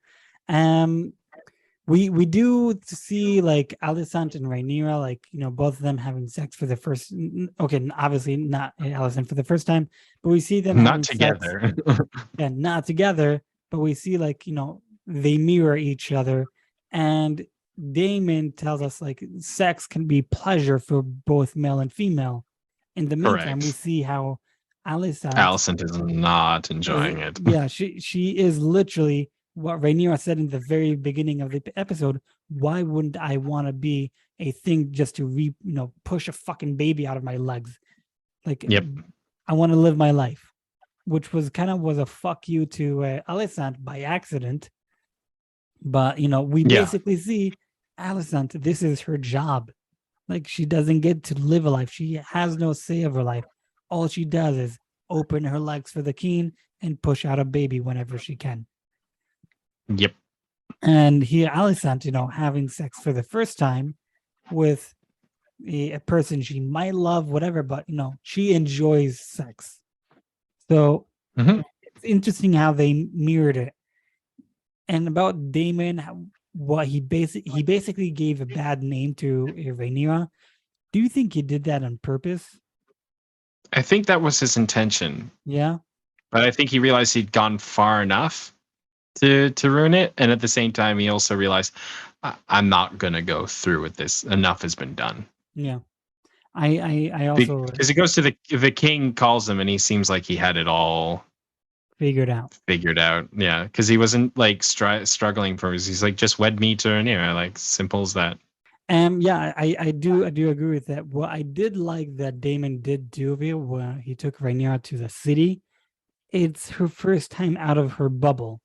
Um, we do see like Alicent and Rhaenyra, like both of them having sex for the first. Okay, obviously not Alicent for the first time, but we see them not having sex together. and not together. But we see like they mirror each other, and Damon tells us like sex can be pleasure for both male and female. In the meantime, we Correct. see how Alicent Alicent is not is, enjoying it. yeah, she is literally what Rhaenyra said in the very beginning of the episode. Why wouldn't I want to be a thing just to push a fucking baby out of my legs? Like, Yep. I want to live my life, which was a fuck you to Alicent by accident. But we Yeah. basically see Alicent. This is her job. Like, she doesn't get to live a life. She has no say of her life. All she does is open her legs for the king and push out a baby whenever she can. Yep. And here, Alicent, having sex for the first time with a person she might love, whatever, but she enjoys sex. So Mhm. it's interesting how they mirrored it. And about Damon, what he basically gave a bad name to Rhaenyra. Do you think he did that on purpose? I think that was his intention, Yeah. but I think he realized he'd gone far enough to ruin it, and at the same time, he also realized I'm not gonna go through with this. Enough has been done. Yeah. I also Because he goes to the king, calls him, and he seems like he had it all figured out. figured out. Yeah, because he wasn't like struggling for his. He's like, just wed me to Rhaenyra, like simple as that. Yeah, I do agree with that. What I did like that Damon did do of it when he took Rhaenyra to the city, it's her first time out of her bubble.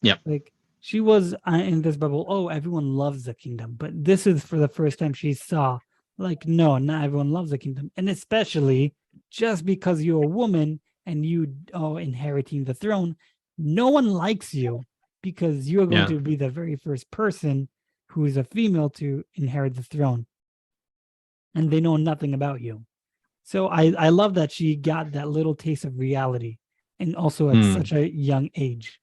Yep. Like, she was in this bubble. Oh, everyone loves the kingdom, but this is for the first time she saw, like, no, not everyone loves the kingdom, and especially just because you're a woman and you are inheriting the throne, no one likes you because you're going Yeah. to be the very first person who is a female to inherit the throne, and they know nothing about you. So I love that she got that little taste of reality, and also at Hmm. such a young age.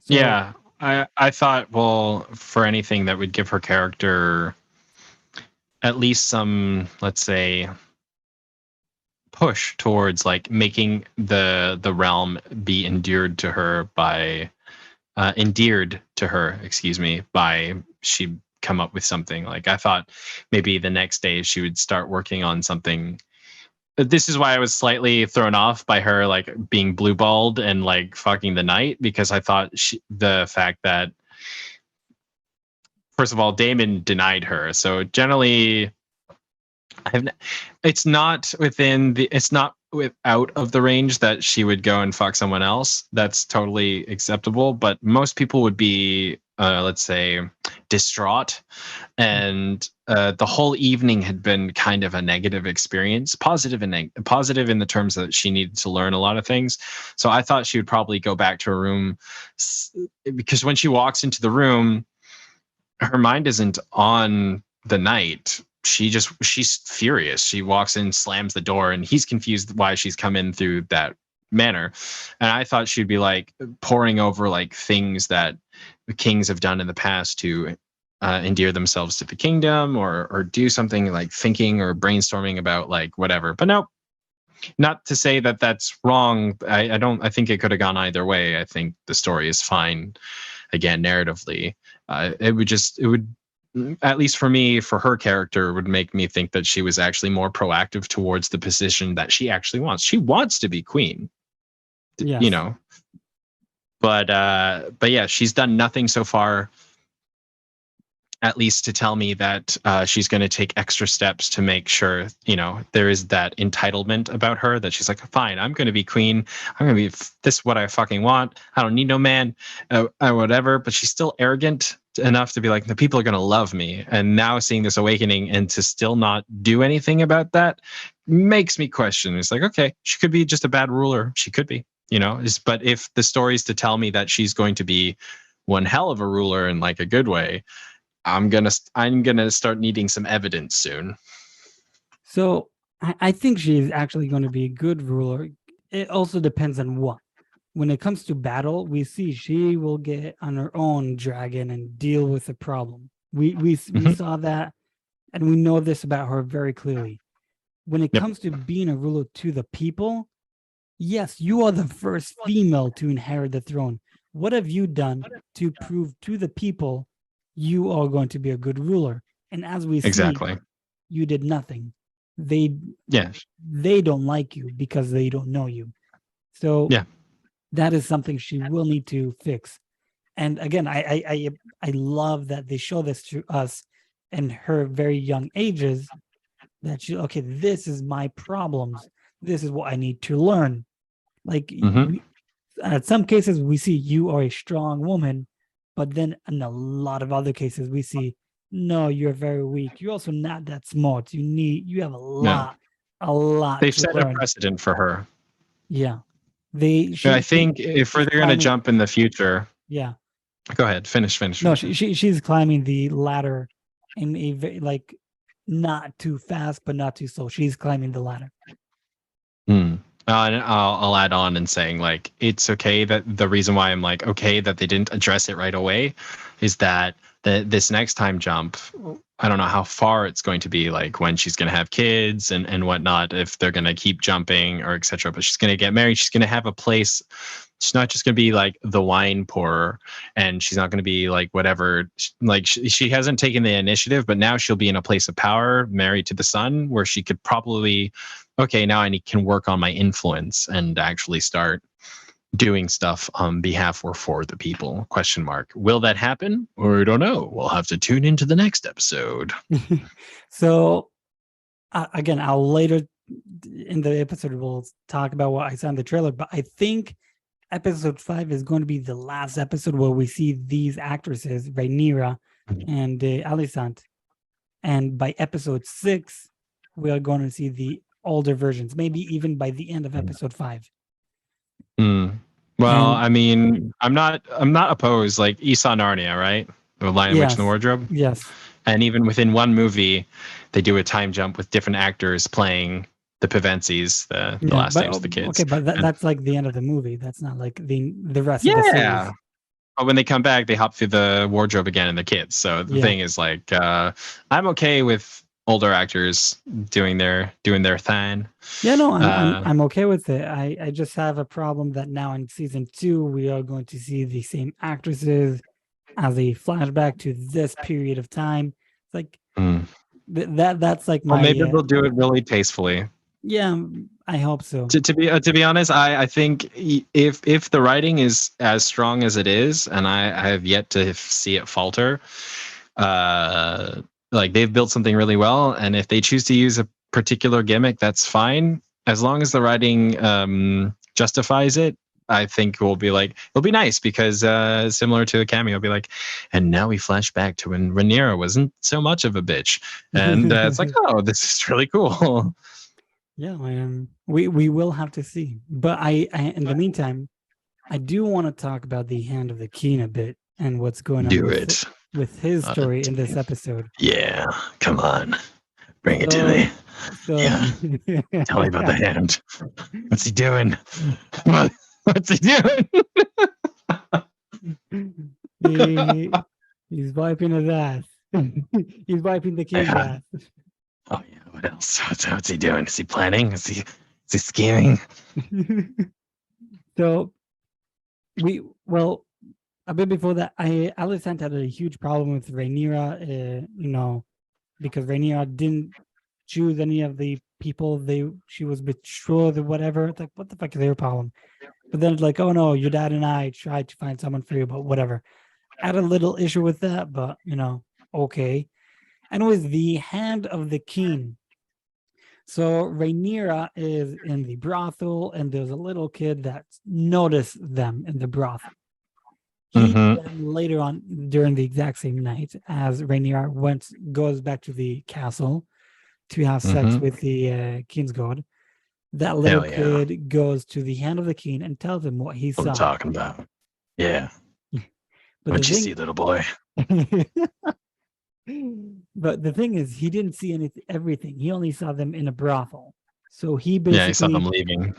So Yeah. I thought, well, for anything that would give her character at least some, let's say, push towards like making the realm be endeared to her, excuse me, by she come up with something. Like I thought maybe the next day she would start working on something. This is why I was slightly thrown off by her like being blue balled and like fucking the knight, because I thought the fact that first of all Damon denied her. So generally it's not out of the range that she would go and fuck someone else. That's totally acceptable. But most people would be, let's say, distraught, and the whole evening had been kind of a negative experience, positive in the terms that she needed to learn a lot of things. So I thought she would probably go back to her room, because when she walks into the room, her mind isn't on the knight. She's furious. She walks in, slams the door, and he's confused why she's come in through that manner. And I thought she'd be like poring over like things that the kings have done in the past to endear themselves to the kingdom, or do something like thinking or brainstorming about like whatever. But no, not to say that that's wrong. I think it could have gone either way. I think the story is fine. Again, narratively, it would, at least for me, for her character, would make me think that she was actually more proactive towards the position that she actually wants. She wants to be queen, Yes. you know. But yeah, she's done nothing so far, at least to tell me that she's going to take extra steps to make sure, there is that entitlement about her, that she's like, fine, I'm going to be queen. I'm going to be this is what I fucking want. I don't need no man, whatever. But she's still arrogant enough to be like, the people are going to love me. And now seeing this awakening and to still not do anything about that makes me question. It's like, okay, she could be just a bad ruler. She could be, but if the story's to tell me that she's going to be one hell of a ruler in like a good way, I'm gonna start needing some evidence soon. So I think she is actually going to be a good ruler. It also depends on what. When it comes to battle, we see she will get on her own dragon and deal with the problem. We saw that, and we know this about her very clearly. When it comes to being a ruler to the people, yes, you are the first female to inherit the throne. What have you done to prove to the people you are going to be a good ruler? And as we see, you did nothing. They don't like you because they don't know you. So that is something she will need to fix. And again, I love that they show this to us in her very young ages, that she, okay, this is my problems. This is what I need to learn. Like in some cases we see you are a strong woman, but then in a lot of other cases we see, no, you're very weak. You're also not that smart. You have a lot. They've set a precedent for her. Yeah. I think if they're going to jump in the future. Yeah. Go ahead. Finish. No, she's climbing the ladder in a very, like, not too fast, but not too slow. She's climbing the ladder. And I'll add on and saying, like, it's okay that the reason why I'm like, okay, that they didn't address it right away is that this next time jump, I don't know how far it's going to be, like when she's going to have kids and whatnot, if they're going to keep jumping or etc. But she's going to get married. She's going to have a place. She's not just going to be like the wine pourer, and she's not going to be like whatever. Like she hasn't taken the initiative, but now she'll be in a place of power, married to the son, where she could probably, okay, now I can work on my influence and actually start doing stuff on behalf or for the people. ? Will that happen? Or I don't know. We'll have to tune into the next episode. So again, I'll later in the episode we'll talk about what I saw in the trailer, but I think episode 5 is going to be the last episode where we see these actresses, Rhaenyra and Alicent. And by episode 6, we are going to see the older versions, maybe even by the end of episode 5. Well, I mean, I'm not opposed. Like Esau Narnia, right? The Lion, Witch, and the Wardrobe. Yes. And even within one movie, they do a time jump with different actors playing the Pevensies, the last names of the kids. Okay, but that's like the end of the movie. That's not like the rest of the series. Yeah. But when they come back, they hop through the wardrobe again and the kids. So the thing is, like, I'm okay with older actors doing their thing. Yeah, no, I'm okay with it. I just have a problem that now in season 2 we are going to see the same actresses as a flashback to this period of time. It's like that's like my. Well, maybe they'll do it really tastefully. Yeah, I hope so. To be honest, I think if the writing is as strong as it is, and I have yet to see it falter, like they've built something really well, and if they choose to use a particular gimmick, that's fine. As long as the writing justifies it, I think it'll be nice, because similar to the cameo, it'll be like, and now we flash back to when Rhaenyra wasn't so much of a bitch, and it's like, oh, this is really cool. Yeah, we will have to see. But I in the meantime, I do want to talk about the Hand of the King a bit and what's going on with his story in this episode. Yeah, come on, bring it to me. Tell me about the Hand. What's he doing? What's he doing? He's wiping his ass. He's wiping the king's ass. Oh yeah. What else? What's he doing? Is he planning? Is he scheming? So a bit before that, Alicent had a huge problem with Rhaenyra, because Rhaenyra didn't choose any of the people she was betrothed or whatever. It's like, what the fuck is their problem? But then it's like, oh no, your dad and I tried to find someone for you, but whatever. I had a little issue with that, but okay. And it was the Hand of the King. So Rhaenyra is in the brothel, and there's a little kid that noticed them in the brothel. He then later on, during the exact same night as Rhaenyra goes back to the castle to have sex with the Kingsguard, that little kid goes to the Hand of the King and tells him what he saw. What I'm talking about. Yeah. But what you see, little boy? But the thing is, he didn't see everything. He only saw them in a brothel. So he basically... he saw them leaving.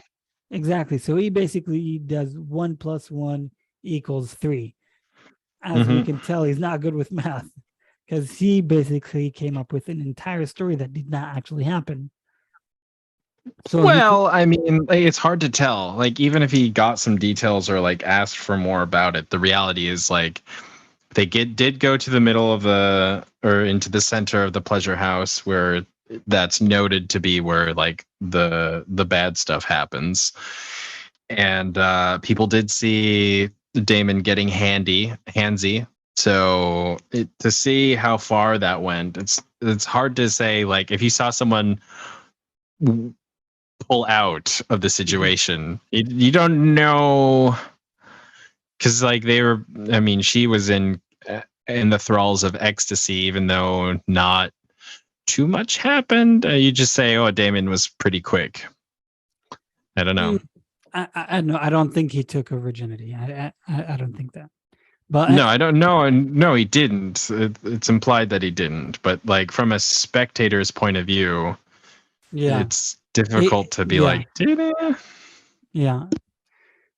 Exactly. So he basically does 1 + 1 = 3. As we can tell, he's not good with math, because he basically came up with an entire story that did not actually happen. So I mean, it's hard to tell. Like, even if he got some details or like asked for more about it, the reality is like they did go to the middle of into the center of the pleasure house, where that's noted to be where like the bad stuff happens, and people did see Daemon getting handsy. So to see how far that went, it's hard to say. Like, if you saw someone pull out of the situation, you don't know, because like she was in the thralls of ecstasy, even though not too much happened. You just say, oh, Daemon was pretty quick. I don't know. I don't think he took her virginity. I don't think that. But no, I don't know. And no, he didn't. It's implied that he didn't. But like, from a spectator's point of view, it's difficult to be like, did it? Yeah.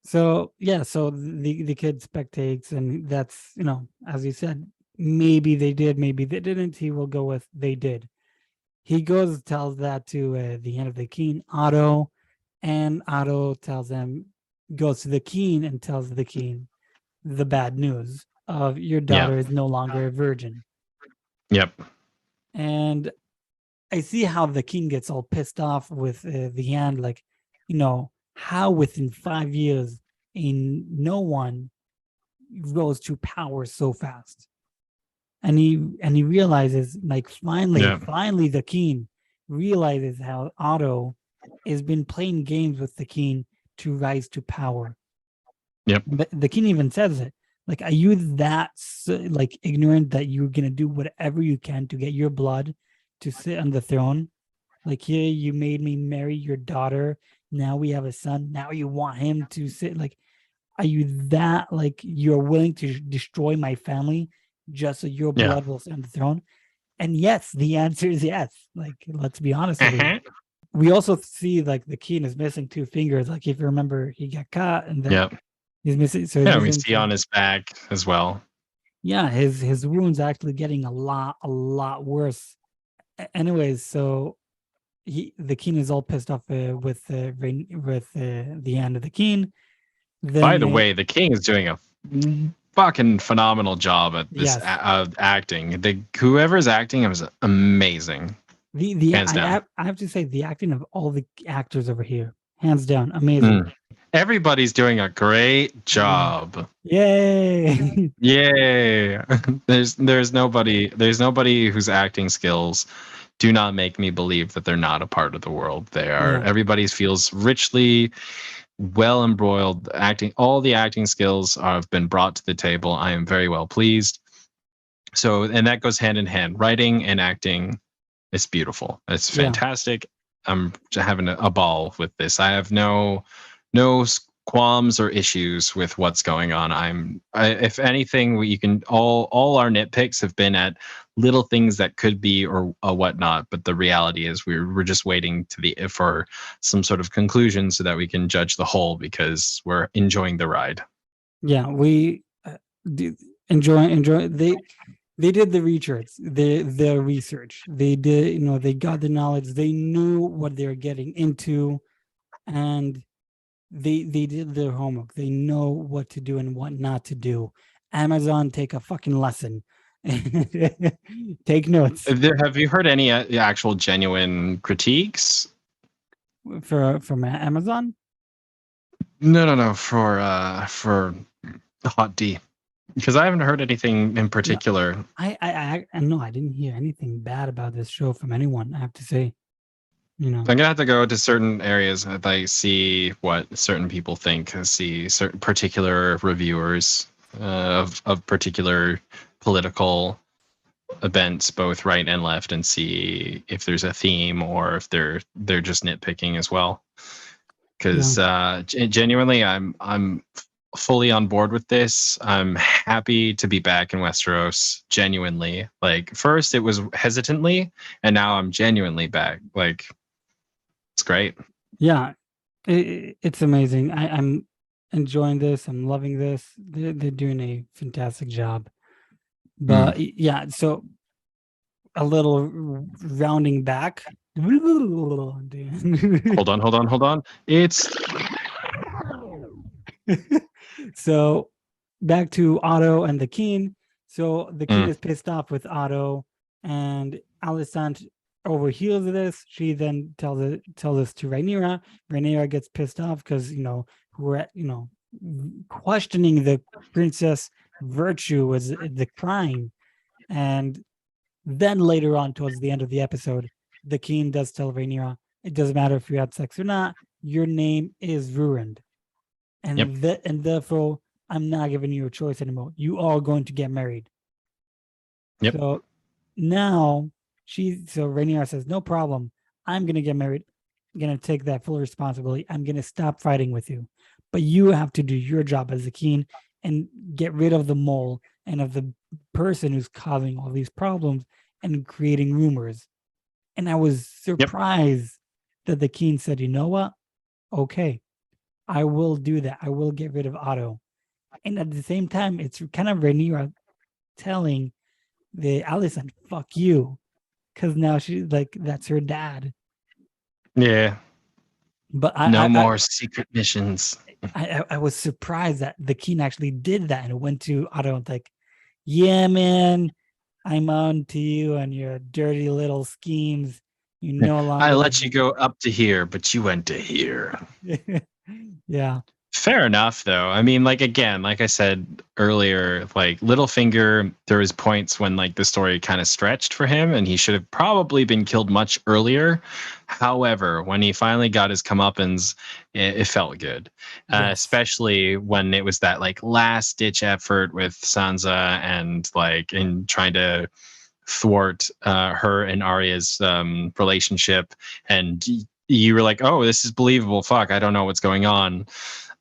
So the kid spectates, and that's, as you said, maybe they did, maybe they didn't. He will go with they did. He tells that to the Hand of the King, Otto, and Otto goes to the king and tells the king the bad news of your daughter is no longer a virgin. Yep. And I see how the king gets all pissed off with the Hand, like, how within 5 years no one rose to power so fast. And he realizes, like, finally the king realizes how Otto has been playing games with the king to rise to power. Yep. But the king even says it. Like, are you that like ignorant that you're gonna do whatever you can to get your blood to sit on the throne? Like, here you made me marry your daughter. Now we have a son. Now you want him to sit. Like, are you that, like, you're willing to destroy my family just so your blood will sit on the throne? And yes, the answer is yes. Like, let's be honest with you. We also see, like, the king is missing 2 fingers. Like, if you remember, he got cut and then he's missing. So we see on his back as well. Yeah, his wounds actually getting a lot worse. Anyways, so the king is all pissed off with the Hand of the King. Then, by the way, the king is doing a fucking phenomenal job at this acting. Whoever's acting was amazing. I have to say, the acting of all the actors over here, hands down, amazing. Everybody's doing a great job. Yay! Yay! There's nobody whose acting skills do not make me believe that they're not a part of the world. They are. Everybody feels richly well embroiled. All the acting skills have been brought to the table. I am very well pleased. So, and that goes hand in hand. Writing and acting, it's beautiful. It's fantastic. I'm having a ball with this. I have no qualms or issues with what's going on. If anything, you can all our nitpicks have been at little things that could be or whatnot, but the reality is we're just waiting for some sort of conclusion so that we can judge the whole, because we're enjoying the ride. Yeah, we enjoy. They did the research, the research. They did, they got the knowledge. They knew what they were getting into, and they did their homework. They know what to do and what not to do. Amazon, take a fucking lesson. Take notes Have you heard any actual genuine critiques? from Amazon. No, for Hot D, because I haven't heard anything in particular. I no, I didn't hear anything bad about this show from anyone. I have to say, I'm gonna have to go to certain areas and like see what certain people think, see certain particular reviewers of particular political events, both right and left, and see if there's a theme or if they're just nitpicking as well. Because genuinely, I'm fully on board with this. I'm happy to be back in Westeros. Genuinely, like first it was hesitantly, and now I'm genuinely back. Like it's great. Yeah, it's amazing. I'm enjoying this. I'm loving this. They're doing a fantastic job. But yeah, so a little rounding back. Hold on. It's so back to Otto and the King. So the King is pissed off with Otto, and Alicent overhears this. She then tells this to Rhaenyra. Rhaenyra gets pissed off because we're questioning the princess virtue was the crime. And then later on, towards the end of the episode, the King does tell Rhaenyra, it doesn't matter if you had sex or not, your name is ruined. And and therefore, I'm not giving you a choice anymore. You are going to get married. Yep. So now Rhaenyra says, no problem. I'm going to get married. I'm going to take that full responsibility. I'm going to stop fighting with you. But you have to do your job as the King and get rid of the mole and of the person who's causing all these problems and creating rumors. And I was surprised that the King said, you know what? Okay, I will do that. I will get rid of Otto. And at the same time, it's kind of Rhaenyra telling the Alicent, fuck you. Because now she's like, that's her dad. Yeah. But no more secret missions. I was surprised that the King actually did that and went to Otto and like, yeah, man, I'm on to you and your dirty little schemes. You no longer. I let you go up to here, but you went to here. Yeah. Fair enough, though. I mean, like, again, like I said earlier, like Littlefinger, there was points when like the story kind of stretched for him and he should have probably been killed much earlier. However, when he finally got his comeuppance, it felt good, especially when it was that like last ditch effort with Sansa and like in trying to thwart her and Arya's relationship. And you were like, oh, this is believable. Fuck, I don't know what's going on.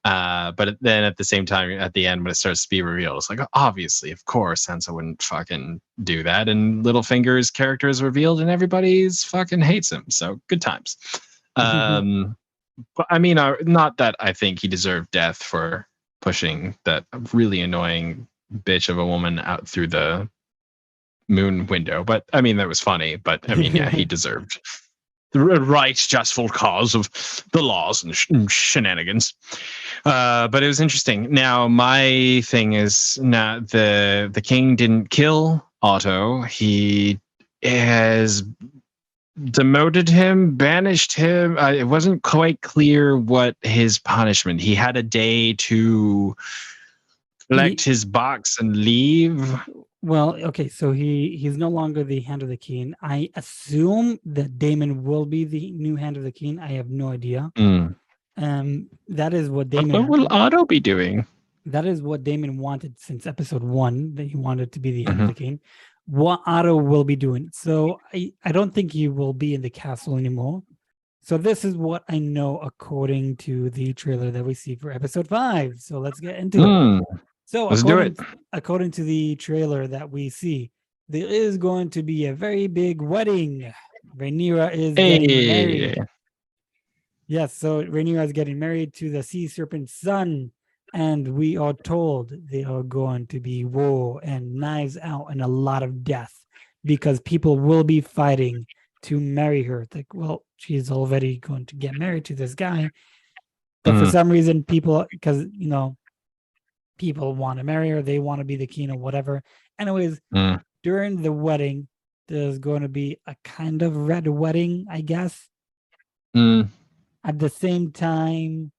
But then at the same time, at the end, when it starts to be revealed, it's like, obviously, of course, Sansa wouldn't fucking do that. And Littlefinger's character is revealed and everybody's fucking hates him. So good times. But I mean, not that I think he deserved death for pushing that really annoying bitch of a woman out through the moon window. But I mean, that was funny. But I mean, yeah, he deserved the right, justful cause of the laws and shenanigans. But it was interesting. Now, my thing is, now the King didn't kill Otto. He has demoted him, banished him. It wasn't quite clear what his punishment. He had a day to collect his box and leave. Well, okay, so he's no longer the Hand of the King. I assume that Daemon will be the new Hand of the King. I have no idea. That is what Daemon. What will Otto be doing? That is what Daemon wanted since episode 1, that he wanted to be the Hand of the King. What Otto will be doing. So I don't think he will be in the castle anymore. So this is what I know according to the trailer that we see for episode 5. So let's get into it. So Let's do it. according to the trailer that we see, there is going to be a very big wedding. Rhaenyra is getting married. Yes, so Rhaenyra is getting married to the sea serpent's son, and we are told they are going to be war and knives out and a lot of death because people will be fighting to marry her. It's like, well, she's already going to get married to this guy, but for some reason, people, because people want to marry her, they want to be the king or whatever. Anyways, during the wedding, there's going to be a kind of red wedding, I guess. At the same time,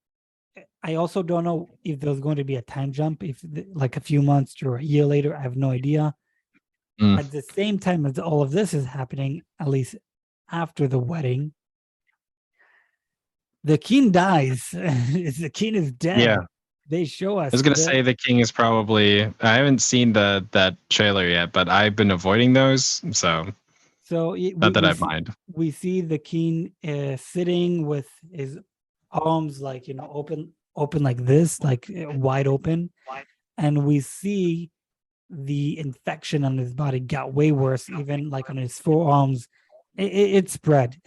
I also don't know if there's going to be a time jump, if like a few months or a year later. I have no idea. At the same time as all of this is happening, at least after the wedding, the king dies. The king is dead. Yeah. They show us. I was gonna say the king is probably. I haven't seen that trailer yet, but I've been avoiding those. So not that I mind. We see the king sitting with his arms like open like this, like wide open, and we see the infection on his body got way worse, even like on his forearms. It spread,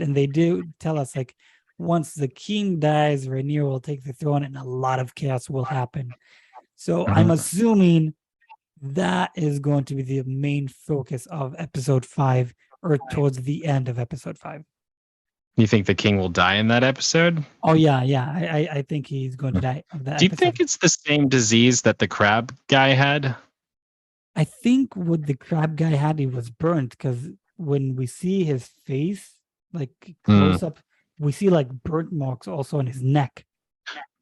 and they do tell us like once the king dies, Rhaenyra will take the throne, and a lot of chaos will happen. So I'm assuming that is going to be the main focus of episode 5, or towards the end of episode 5. You think the king will die in that episode? Oh yeah. I think he's going to die of that. Do you think it's the same disease that the crab guy had? I think what the crab guy had, he was burnt, because when we see his face, like close up, we see like burnt marks also on his neck.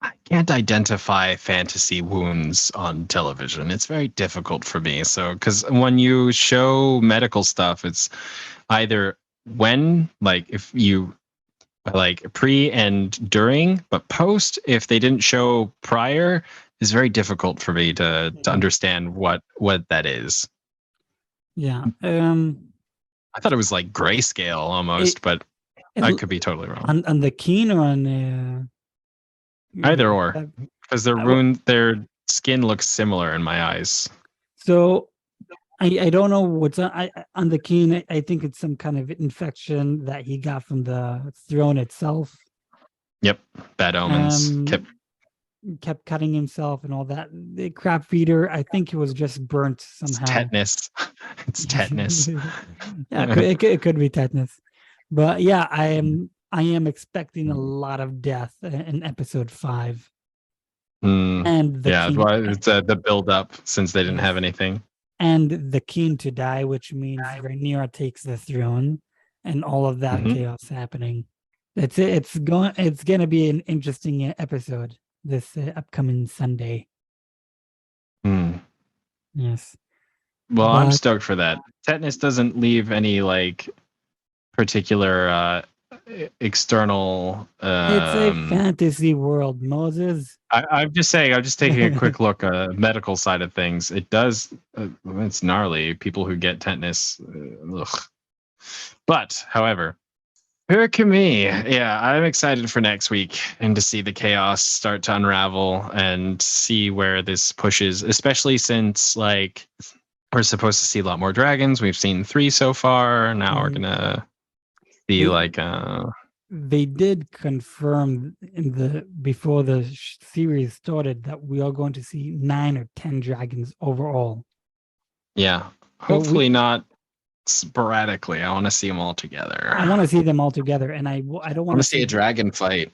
I can't identify fantasy wounds on television. It's very difficult for me. So, because when you show medical stuff, it's either when, like, if you like pre and during, but post, if they didn't show prior, is very difficult for me to understand what that is. Yeah. I thought it was like grayscale almost, but I could be totally wrong. On the keen or on either or, because their skin looks similar in my eyes. So I don't know what's on the keen. I think it's some kind of infection that he got from the throne itself. Yep, bad omens. Kept cutting himself and all that. The crab feeder, I think it was just burnt somehow. It's tetanus. It's tetanus. Yeah, it could be tetanus. But yeah, I am expecting a lot of death in episode 5. And it's the build up, since they didn't have anything. And the king to die, which means Rhaenyra takes the throne, and all of that chaos happening. It's going to be an interesting episode this upcoming Sunday. Yes. Well, I'm stoked for that. Tetanus doesn't leave any like particular external. It's a fantasy world, Moses. I'm just saying. I'm just taking a quick look at the medical side of things. It does. It's gnarly. People who get tetanus. But, however, pick me. Yeah, I'm excited for next week and to see the chaos start to unravel and see where this pushes. Especially since like we're supposed to see a lot more dragons. We've seen 3 so far. Now we're gonna see like. They did confirm before the series started that we are going to see 9 or 10 dragons overall. Yeah, hopefully not sporadically. I want to see them all together. I want to see them all together, and I don't want to see a dragon fight.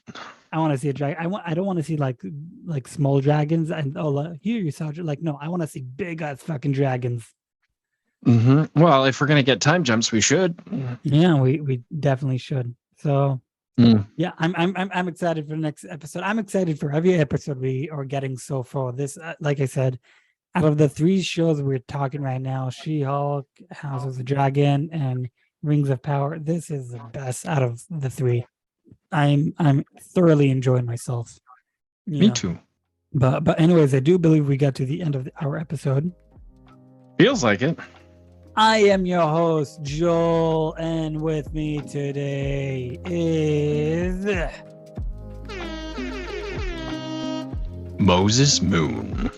I want to see a dragon. I don't want to see like small dragons and here you saw like no. I want to see big ass fucking dragons. Well, if we're gonna get time jumps, we should. Yeah, we definitely should. So yeah, I'm excited for the next episode. I'm excited for every episode we are getting so far. This, like I said, out of the 3 shows we're talking right now, She-Hulk, House of the Dragon, and Rings of Power, this is the best out of the 3. I'm thoroughly enjoying myself. Me too. But anyways, I do believe we got to the end of our episode. Feels like it. I am your host, Joel, and with me today is Moses Moon.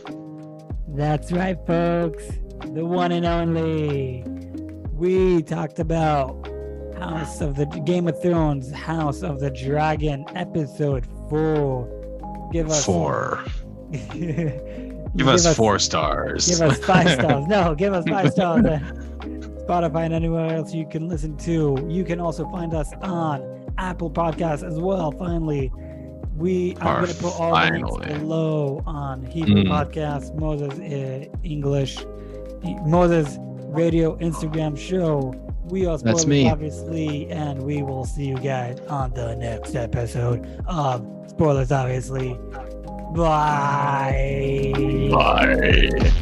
That's right, folks, the one and only. We talked about House of the Game of Thrones, House of the Dragon, episode 4. Give us 4. give Give us 4 stars. Give us 5 stars. No, give us 5 stars. Spotify and anywhere else you can listen to. You can also find us on Apple Podcasts as well. Finally, I'm going to put all the links below on Hebrew Podcasts, Moses English, Moses Radio, Instagram show. We are Spoilers, That's me. Obviously, and we will see you guys on the next episode of Spoilers, Obviously. Bye. Bye.